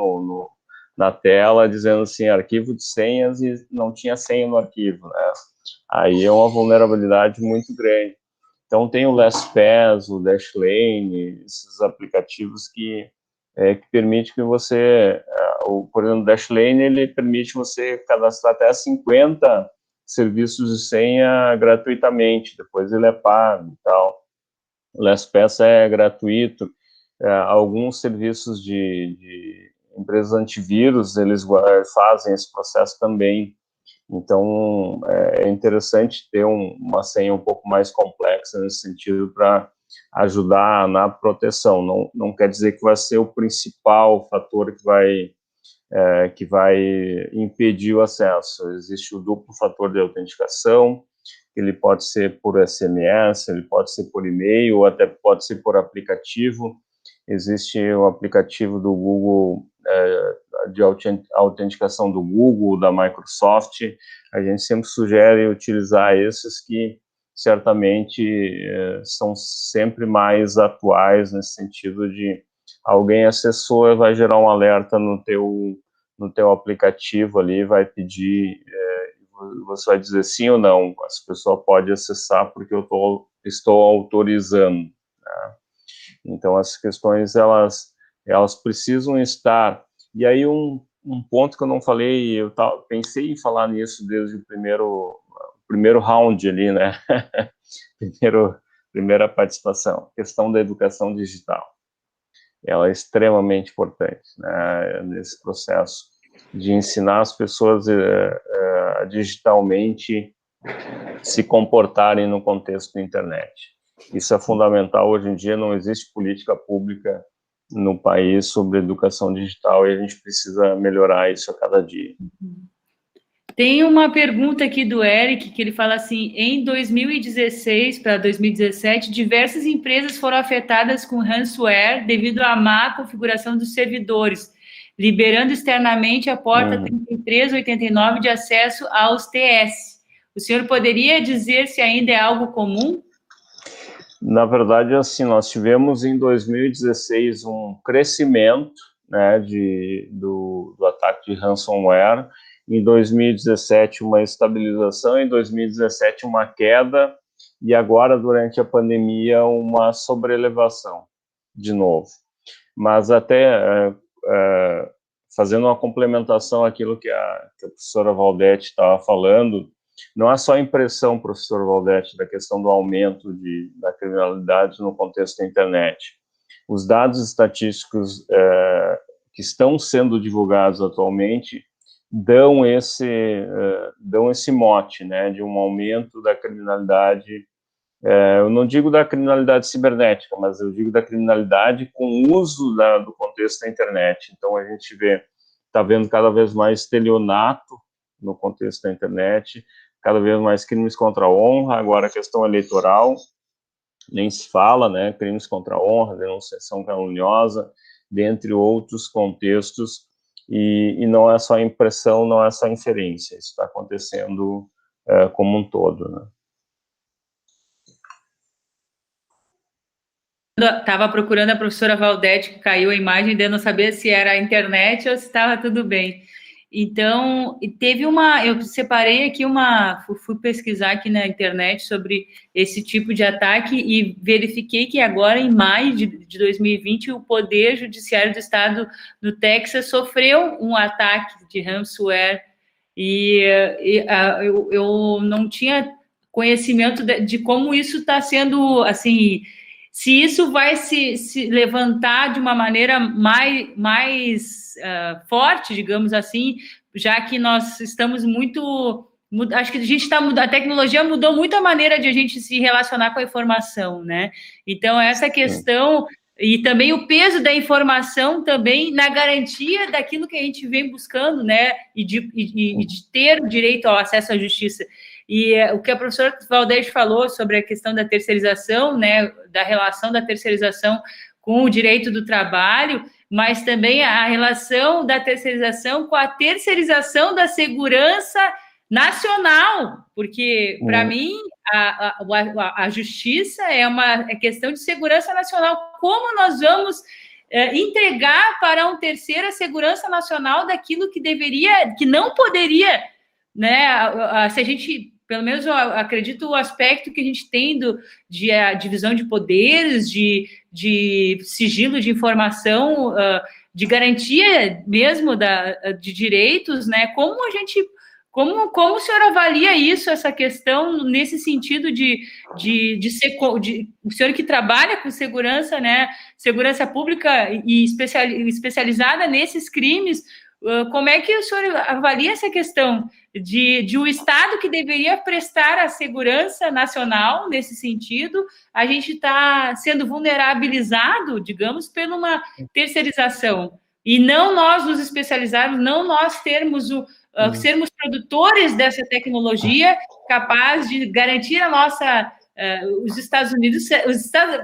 [SPEAKER 2] na tela, dizendo assim, arquivo de senhas, e não tinha senha no arquivo, né? Aí é uma vulnerabilidade muito grande. Então tem o LastPass, o Dashlane, esses aplicativos que permite que você, por exemplo, o Dashlane, ele permite você cadastrar até 50 serviços de senha gratuitamente, depois ele é pago e tal. O LastPass é gratuito. Alguns serviços de empresas antivírus, eles fazem esse processo também. Então, é interessante ter uma senha um pouco mais complexa nesse sentido para ajudar na proteção. Não quer dizer que vai ser o principal fator que vai impedir o acesso. Existe o duplo fator de autenticação, ele pode ser por SMS, ele pode ser por e-mail, ou até pode ser por aplicativo. Existe o aplicativo do Google, de autenticação do Google, da Microsoft. A gente sempre sugere utilizar esses que certamente são sempre mais atuais, nesse sentido de alguém acessou e vai gerar um alerta no teu aplicativo ali, vai pedir, você vai dizer sim ou não, essa pessoa pode acessar porque eu estou autorizando, né? Então, essas questões, elas precisam estar. E aí, um ponto que eu não falei, eu pensei em falar nisso desde o primeiro round ali, né? Primeira participação, questão da educação digital. Ela é extremamente importante, né, nesse processo de ensinar as pessoas a digitalmente se comportarem no contexto da internet. Isso é fundamental. Hoje em dia não existe política pública no país sobre educação digital e a gente precisa melhorar isso a cada dia.
[SPEAKER 1] Tem uma pergunta aqui do Eric, que ele fala assim, em 2016 para 2017, diversas empresas foram afetadas com ransomware devido à má configuração dos servidores, liberando externamente a porta 3389 de acesso aos TS. O senhor poderia dizer se ainda é algo comum?
[SPEAKER 2] Na verdade, assim, nós tivemos em 2016 um crescimento, né, do ataque de ransomware. Em 2017, uma estabilização, em 2017, uma queda, e agora, durante a pandemia, uma sobrelevação. de novo. Mas até fazendo uma complementação àquilo que a professora Valdete estava falando, não é só a impressão, professor Valdete, da questão do aumento da criminalidade no contexto da internet. Os dados estatísticos que estão sendo divulgados atualmente dão esse mote, né, de um aumento da criminalidade. Eu não digo da criminalidade cibernética, mas eu digo da criminalidade com o uso do contexto da internet. Então, a gente está vendo cada vez mais estelionato no contexto da internet, cada vez mais crimes contra a honra, agora a questão eleitoral, nem se fala, né, crimes contra a honra, denunciação caluniosa, dentre outros contextos, e não é só impressão, não é só inferência, isso está acontecendo como um todo, né.
[SPEAKER 1] Estava procurando a professora Valdete, que caiu a imagem, de não saber se era a internet ou se estava tudo bem. Então, teve eu separei aqui fui pesquisar aqui na internet sobre esse tipo de ataque e verifiquei que agora, em maio de 2020, o Poder Judiciário do Estado do Texas sofreu um ataque de ransomware eu não tinha conhecimento de como isso está sendo, assim, se isso vai se levantar de uma maneira mais forte, digamos assim, já que nós estamos acho que a tecnologia mudou muito a maneira de a gente se relacionar com a informação, né? Então, essa questão, e também o peso da informação também na garantia daquilo que a gente vem buscando, né? E de ter o direito ao acesso à justiça. E o que a professora Valdete falou sobre a questão da terceirização, né, da relação da terceirização com o direito do trabalho, mas também a relação da terceirização com a terceirização da segurança nacional, porque, para mim, a justiça é questão de segurança nacional. Como nós vamos entregar para um terceiro a segurança nacional daquilo que não poderia, né, se a gente... Pelo menos eu acredito o aspecto que a gente tem de a divisão de poderes, de sigilo de informação, de garantia mesmo de direitos, né? Como o senhor avalia isso, essa questão, nesse sentido o senhor que trabalha com segurança, né? Segurança pública e especializada nesses crimes, como é que o senhor avalia essa questão de um Estado que deveria prestar a segurança nacional nesse sentido, a gente está sendo vulnerabilizado, digamos, por uma terceirização, e não nós nos especializarmos, não nós sermos produtores dessa tecnologia capaz de garantir a nossa... os Estados Unidos...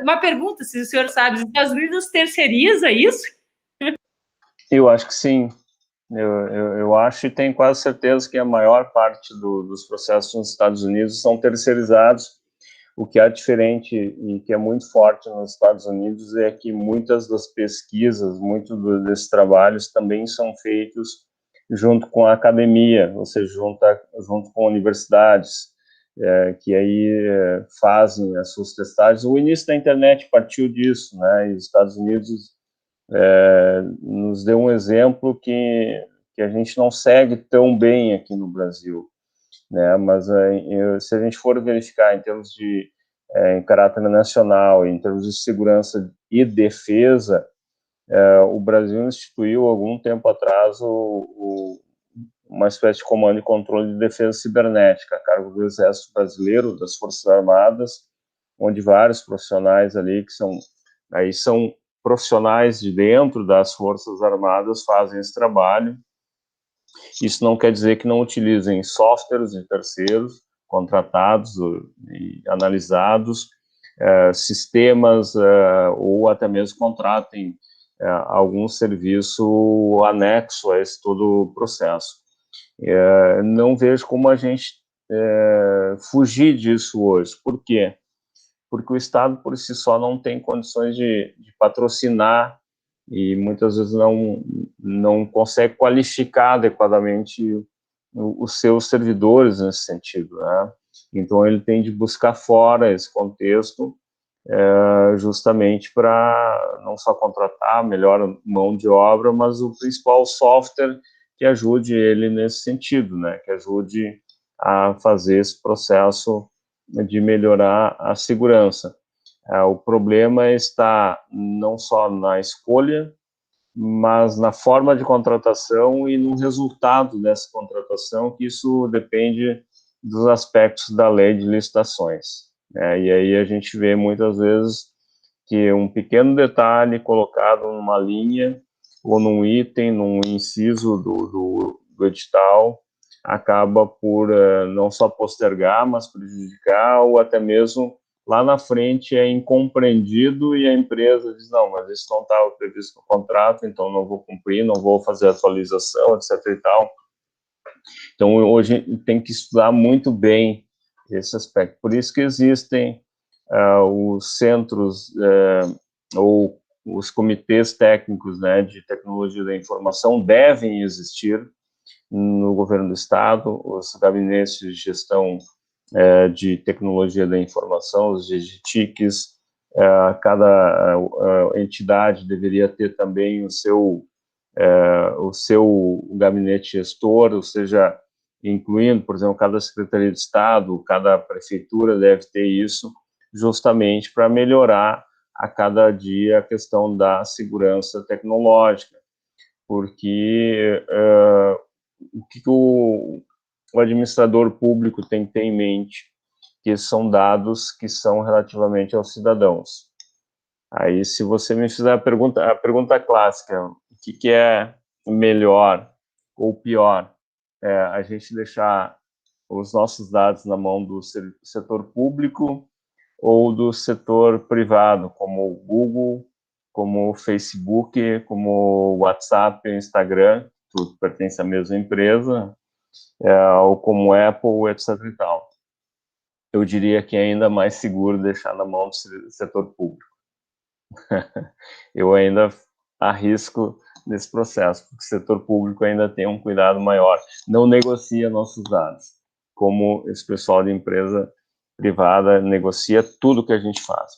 [SPEAKER 1] uma pergunta, se o senhor sabe, os Estados Unidos terceiriza isso?
[SPEAKER 2] Eu acho que sim. Eu acho e tenho quase certeza que a maior parte dos processos nos Estados Unidos são terceirizados. O que é diferente e que é muito forte nos Estados Unidos é que muitas das pesquisas, muitos desses trabalhos também são feitos junto com a academia, ou seja, junto com universidades, que aí fazem as suas testagens. O início da internet partiu disso, né? E os Estados Unidos nos deu um exemplo que a gente não segue tão bem aqui no Brasil, né? Mas se a gente for verificar em termos de em caráter nacional, em termos de segurança e defesa, o Brasil instituiu algum tempo atrás uma espécie de comando e controle de defesa cibernética a cargo do Exército Brasileiro, das Forças Armadas, onde vários profissionais ali que são profissionais de dentro das Forças Armadas fazem esse trabalho. Isso não quer dizer que não utilizem softwares de terceiros, contratados e analisados, sistemas, ou até mesmo contratem algum serviço anexo a esse todo o processo. Não vejo como a gente fugir disso hoje. Por quê? Porque o Estado, por si só, não tem condições de patrocinar e muitas vezes não consegue qualificar adequadamente os seus servidores nesse sentido, né? Então, ele tem de buscar fora esse contexto justamente para não só contratar a melhor mão de obra, mas o principal software que ajude ele nesse sentido, né? Que ajude a fazer esse processo de melhorar a segurança. O problema está não só na escolha, mas na forma de contratação e no resultado dessa contratação, que isso depende dos aspectos da lei de licitações. E aí a gente vê muitas vezes que um pequeno detalhe colocado numa linha ou num item, num inciso do edital, acaba por não só postergar, mas prejudicar, ou até mesmo lá na frente é incompreendido e a empresa diz, não, mas isso não estava previsto no contrato, então não vou cumprir, não vou fazer atualização, etc. e tal. Então, hoje tem que estudar muito bem esse aspecto. Por isso que existem os centros ou os comitês técnicos, né, de tecnologia da informação devem existir no governo do estado, os gabinetes de gestão de tecnologia da informação, os GGTICs, cada entidade deveria ter também o seu gabinete gestor, ou seja, incluindo, por exemplo, cada Secretaria de Estado, cada prefeitura deve ter isso, justamente para melhorar a cada dia a questão da segurança tecnológica, porque o que o administrador público tem que ter em mente, que são dados que são relativamente aos cidadãos. Aí, se você me fizer a pergunta clássica, o que é melhor ou pior? A gente deixar os nossos dados na mão do setor público ou do setor privado, como o Google, como o Facebook, como o WhatsApp, o Instagram, tudo pertence à mesma empresa, ou como Apple, etc. e tal. Eu diria que é ainda mais seguro deixar na mão do setor público. Eu ainda arrisco nesse processo, porque o setor público ainda tem um cuidado maior, não negocia nossos dados, como esse pessoal de empresa privada negocia tudo que a gente faz.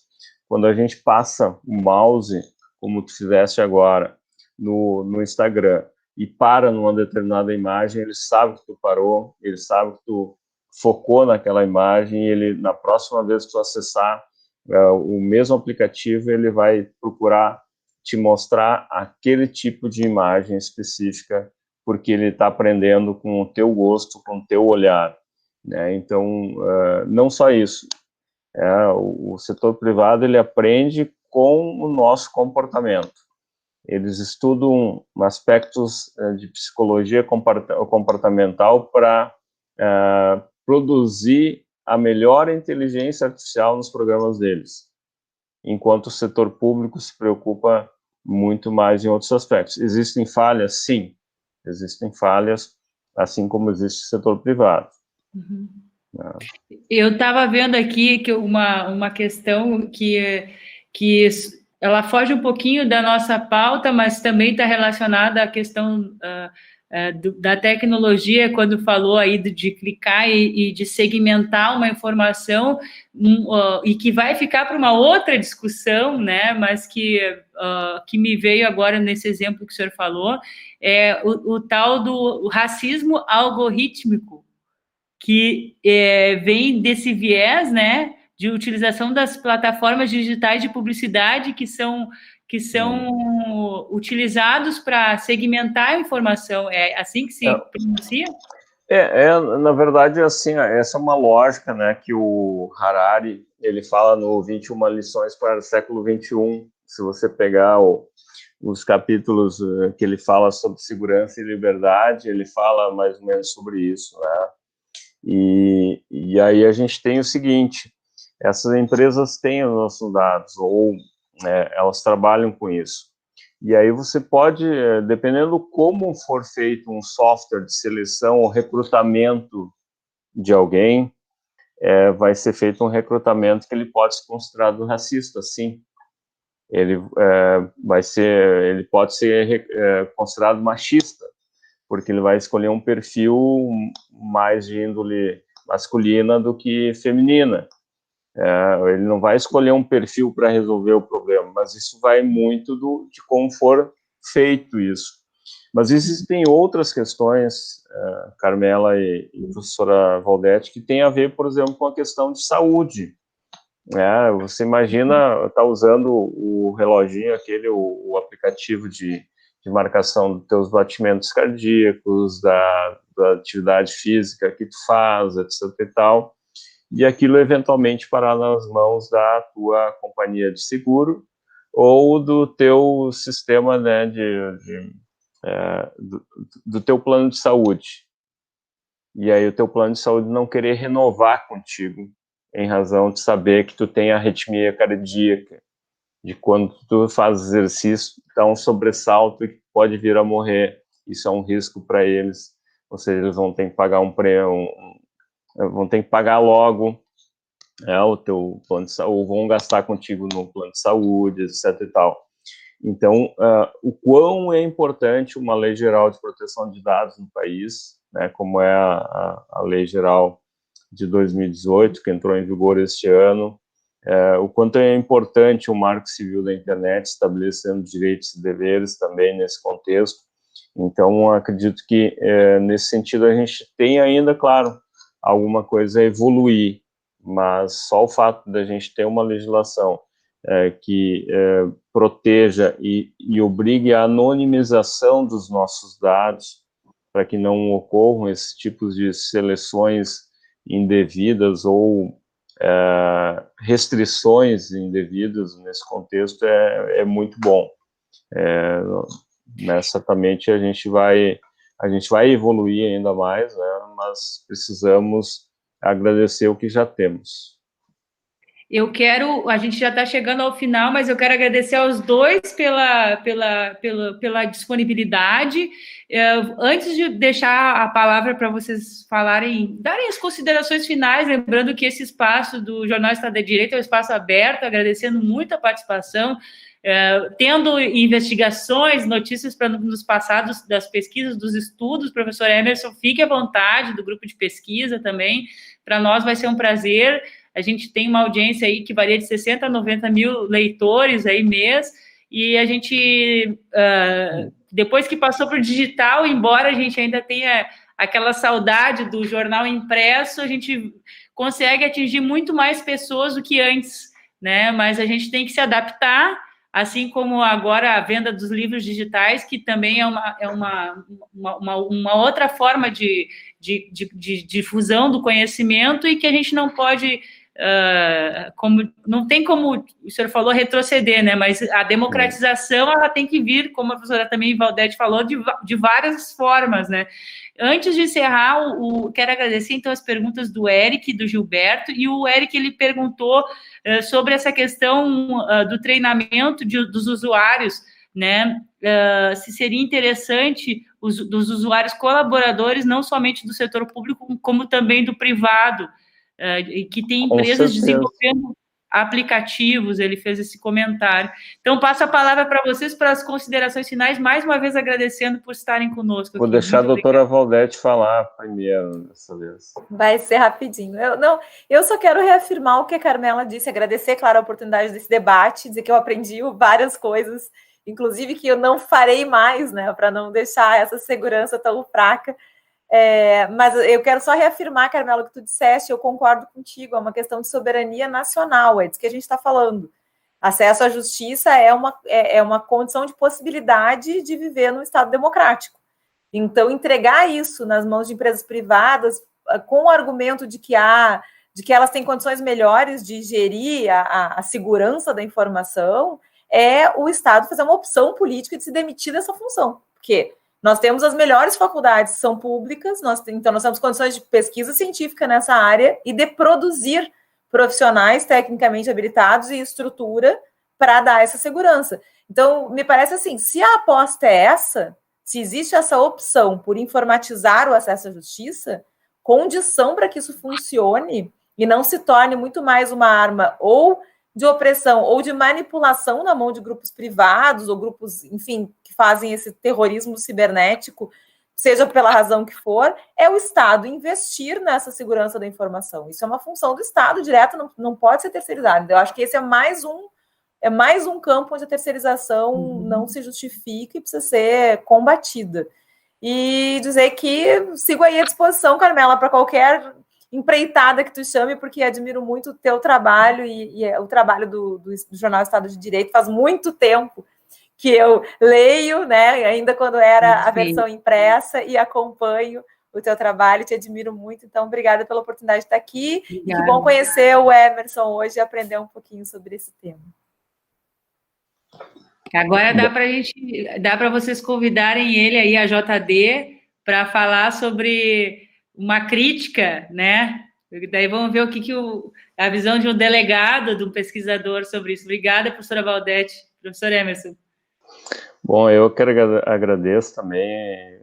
[SPEAKER 2] Quando a gente passa o mouse, como tu fizeste agora, no Instagram, e para numa determinada imagem, ele sabe que tu parou, ele sabe que tu focou naquela imagem, e ele, na próxima vez que tu acessar o mesmo aplicativo, ele vai procurar te mostrar aquele tipo de imagem específica, porque ele está aprendendo com o teu gosto, com o teu olhar, né? Então, não só isso, o setor privado, ele aprende com o nosso comportamento. Eles estudam aspectos de psicologia comportamental para produzir a melhor inteligência artificial nos programas deles, enquanto o setor público se preocupa muito mais em outros aspectos. Existem falhas? Sim, existem falhas, assim como existe o setor privado.
[SPEAKER 1] Uhum. Eu estava vendo aqui que uma questão que ela foge um pouquinho da nossa pauta, mas também está relacionada à questão da tecnologia, quando falou aí de clicar e de segmentar uma informação, e que vai ficar para uma outra discussão, né? Mas que me veio agora nesse exemplo que o senhor falou, é o tal do racismo algorítmico, que vem desse viés, né, de utilização das plataformas digitais de publicidade que são utilizados para segmentar a informação. É assim que se pronuncia?
[SPEAKER 2] Na verdade, assim, essa é uma lógica, né, que o Harari, ele fala no 21 lições para o século XXI. Se você pegar os capítulos que ele fala sobre segurança e liberdade, ele fala mais ou menos sobre isso, né? E aí a gente tem o seguinte, essas empresas têm os nossos dados, ou elas trabalham com isso. E aí você pode, dependendo como for feito um software de seleção ou recrutamento de alguém, vai ser feito um recrutamento que ele pode ser considerado racista, sim. Ele pode ser considerado machista, porque ele vai escolher um perfil mais de índole masculina do que feminina. Ele não vai escolher um perfil para resolver o problema, mas isso vai muito de como for feito isso. Mas existem outras questões, Carmela e professora Valdete, que tem a ver, por exemplo, com a questão de saúde. Você imagina estar usando o reloginho, o aplicativo de marcação dos teus batimentos cardíacos, da atividade física que tu faz, etc. e tal, e aquilo eventualmente parar nas mãos da tua companhia de seguro ou do teu sistema, né, do teu plano de saúde. E aí o teu plano de saúde não querer renovar contigo, em razão de saber que tu tem arritmia cardíaca, de quando tu faz exercício, dá um sobressalto e pode vir a morrer. Isso é um risco para eles. Ou seja, eles vão ter que pagar vão ter que pagar logo o teu plano de saúde, ou vão gastar contigo no plano de saúde, etc. e tal. Então, o quão é importante uma lei geral de proteção de dados no país, né, como é a lei geral de 2018, que entrou em vigor este ano, o quanto é importante o Marco Civil da Internet, estabelecendo direitos e deveres também nesse contexto. Então, acredito que, nesse sentido, a gente tem ainda, claro, alguma coisa a evoluir, mas só o fato da gente ter uma legislação que proteja e obrigue a anonimização dos nossos dados, para que não ocorram esses tipos de seleções indevidas ou restrições indevidas nesse contexto, é muito bom. Certamente a gente vai evoluir ainda mais, né, mas precisamos agradecer o que já temos.
[SPEAKER 1] A gente já está chegando ao final, mas eu quero agradecer aos dois pela disponibilidade. Antes de deixar a palavra para vocês darem as considerações finais, lembrando que esse espaço do Jornal Estado de Direito é um espaço aberto, agradecendo muito a participação, tendo investigações, notícias para nos passar das pesquisas, dos estudos. Professor Emerson, fique à vontade, do grupo de pesquisa também. Para nós vai ser um prazer. A gente tem uma audiência aí que varia de 60 a 90 mil leitores aí mês, e a gente, depois que passou para o digital, embora a gente ainda tenha aquela saudade do jornal impresso, a gente consegue atingir muito mais pessoas do que antes, né? Mas a gente tem que se adaptar, assim como agora a venda dos livros digitais, que também é uma outra forma de difusão do conhecimento, e que a gente não pode... não tem como, o senhor falou, retroceder, né? Mas a democratização, ela tem que vir, como a professora também Valdete falou, de várias formas, né? Antes de encerrar, quero agradecer, então, as perguntas do Eric e do Gilberto, e o Eric, ele perguntou sobre essa questão do treinamento dos usuários, né? Se seria interessante dos usuários colaboradores, não somente do setor público, como também do privado, que tem empresas desenvolvendo aplicativos. Ele fez esse comentário. Então, passo a palavra para vocês para as considerações finais, mais uma vez agradecendo por estarem conosco.
[SPEAKER 2] Vou deixar a doutora Valdete falar primeiro dessa vez.
[SPEAKER 3] Vai ser rapidinho. Eu só quero reafirmar o que a Carmela disse, agradecer, claro, a oportunidade desse debate, dizer que eu aprendi várias coisas, inclusive que eu não farei mais, né, para não deixar essa segurança tão fraca. Mas eu quero só reafirmar, Carmela, o que tu disseste, eu concordo contigo, é uma questão de soberania nacional, é disso que a gente está falando. Acesso à justiça é uma condição de possibilidade de viver num Estado democrático. Então, entregar isso nas mãos de empresas privadas, com o argumento de que elas têm condições melhores de gerir a segurança da informação, é o Estado fazer uma opção política de se demitir dessa função, porque nós temos as melhores faculdades, são públicas, então nós temos condições de pesquisa científica nessa área e de produzir profissionais tecnicamente habilitados e estrutura para dar essa segurança. Então, me parece assim, se a aposta é essa, se existe essa opção por informatizar o acesso à justiça, condição para que isso funcione e não se torne muito mais uma arma ou de opressão ou de manipulação na mão de grupos privados ou grupos, enfim, que fazem esse terrorismo cibernético, seja pela razão que for, é o Estado investir nessa segurança da informação. Isso é uma função do Estado direta, não pode ser terceirizado. Eu acho que esse é mais um campo onde a terceirização não se justifica e precisa ser combatida. E dizer que sigo aí à disposição, Carmela, para qualquer empreitada que tu chame, porque admiro muito o teu trabalho e o trabalho do Jornal Estado de Direito. Faz muito tempo que eu leio, né, ainda quando era a versão impressa, e acompanho o teu trabalho, te admiro muito. Então, obrigada pela oportunidade de estar aqui. Obrigada. E que bom conhecer o Emerson hoje e aprender um pouquinho sobre esse tema.
[SPEAKER 1] Agora dá para vocês convidarem ele aí, a JD, para falar sobre uma crítica, né? Daí vamos ver o que a visão de um delegado, de um pesquisador sobre isso. Obrigada, professora Valdete. Professor Emerson.
[SPEAKER 2] Bom, eu quero agradeço também,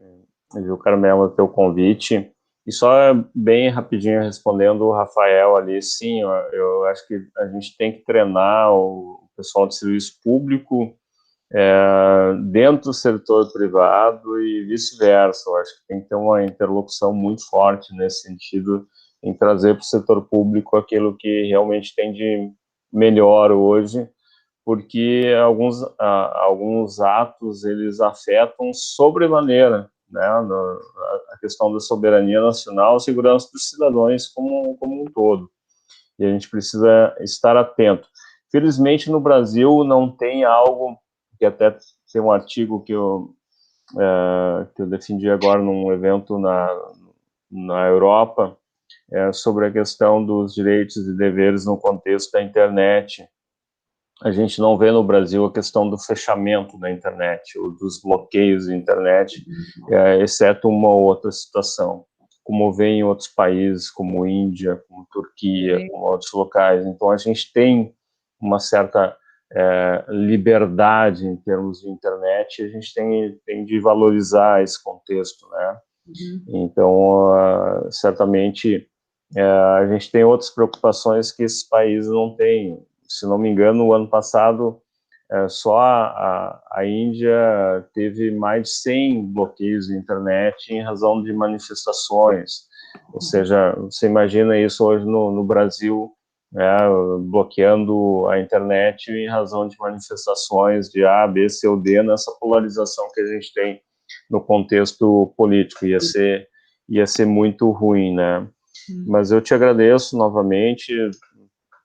[SPEAKER 2] viu, Carmela, o teu convite. E só bem rapidinho respondendo o Rafael ali, sim, eu acho que a gente tem que treinar o pessoal de serviço público dentro do setor privado e vice-versa. Eu acho que tem que ter uma interlocução muito forte nesse sentido, em trazer para o setor público aquilo que realmente tem de melhor hoje, porque alguns atos, eles afetam sobremaneira, né, a questão da soberania nacional, a segurança dos cidadãos como um todo. E a gente precisa estar atento. Felizmente, no Brasil, não tem algo, que até tem um artigo que eu defendi agora num evento na Europa, sobre a questão dos direitos e deveres no contexto da internet. A gente não vê no Brasil a questão do fechamento da internet, ou dos bloqueios da internet, exceto uma ou outra situação, como vê em outros países, como Índia, como Turquia, como outros locais. Então, a gente tem uma certa liberdade em termos de internet, e a gente tem de valorizar esse contexto, né? Então, certamente, a gente tem outras preocupações que esses países não têm. Se não me engano, no ano passado, só a Índia teve mais de 100 bloqueios de internet em razão de manifestações. Ou seja, você imagina isso hoje no Brasil, bloqueando a internet em razão de manifestações de A, B, C ou D, nessa polarização que a gente tem no contexto político. Ia ser muito ruim, né? Mas eu te agradeço novamente.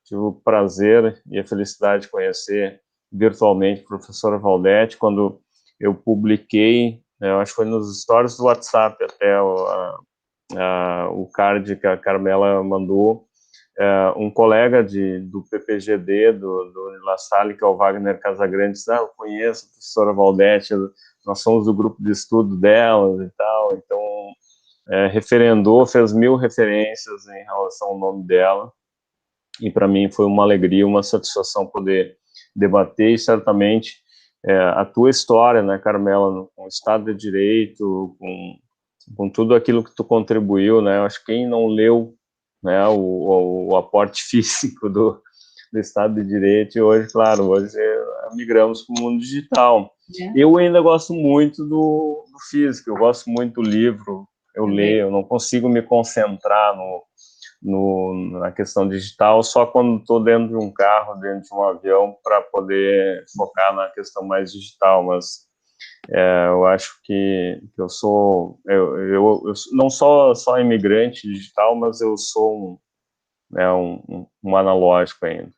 [SPEAKER 2] Tive o prazer e a felicidade de conhecer virtualmente a professora Valdete, quando eu publiquei, eu acho que foi nos stories do WhatsApp, até o card que a Carmela mandou, um colega do PPGD, do La Salle, que é o Wagner Casagrande, disse, eu conheço a professora Valdete, nós somos do grupo de estudo delas e tal, então referendou, fez 1000 referências em relação ao nome dela, e para mim foi uma alegria, uma satisfação poder debater, e certamente a tua história, né, Carmela, com o Estado de Direito, com tudo aquilo que tu contribuiu, né, eu acho que quem não leu, né, o aporte físico do Estado de Direito, e hoje, claro, hoje migramos para o mundo digital. Eu ainda gosto muito do físico, eu gosto muito do livro, eu leio, eu não consigo me concentrar na questão digital, só quando estou dentro de um carro, dentro de um avião, para poder focar na questão mais digital, mas eu acho que eu sou, eu não sou só imigrante digital, mas eu sou um analógico ainda.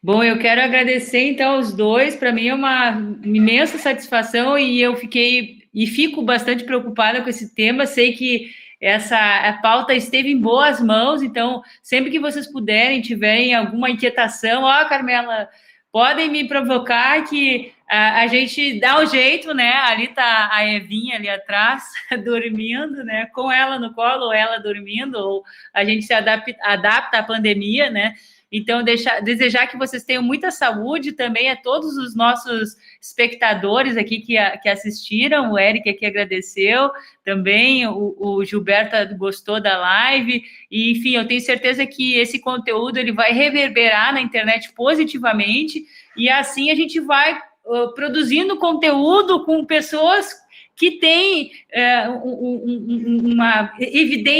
[SPEAKER 1] Bom, eu quero agradecer, então, aos dois. Para mim é uma imensa satisfação, e eu fico bastante preocupada com esse tema. Sei que a pauta esteve em boas mãos, então, sempre que vocês puderem, tiverem alguma inquietação, Carmela, podem me provocar, que a gente dá um jeito, né? Ali está a Evinha ali atrás, dormindo, né? Com ela no colo, ou ela dormindo, ou a gente se adapta à pandemia, né? Então, desejar que vocês tenham muita saúde também a todos os nossos espectadores aqui que assistiram. O Eric aqui agradeceu também, o Gilberto gostou da live. E, enfim, eu tenho certeza que esse conteúdo ele vai reverberar na internet positivamente, e assim a gente vai produzindo conteúdo com pessoas que tem uma evidência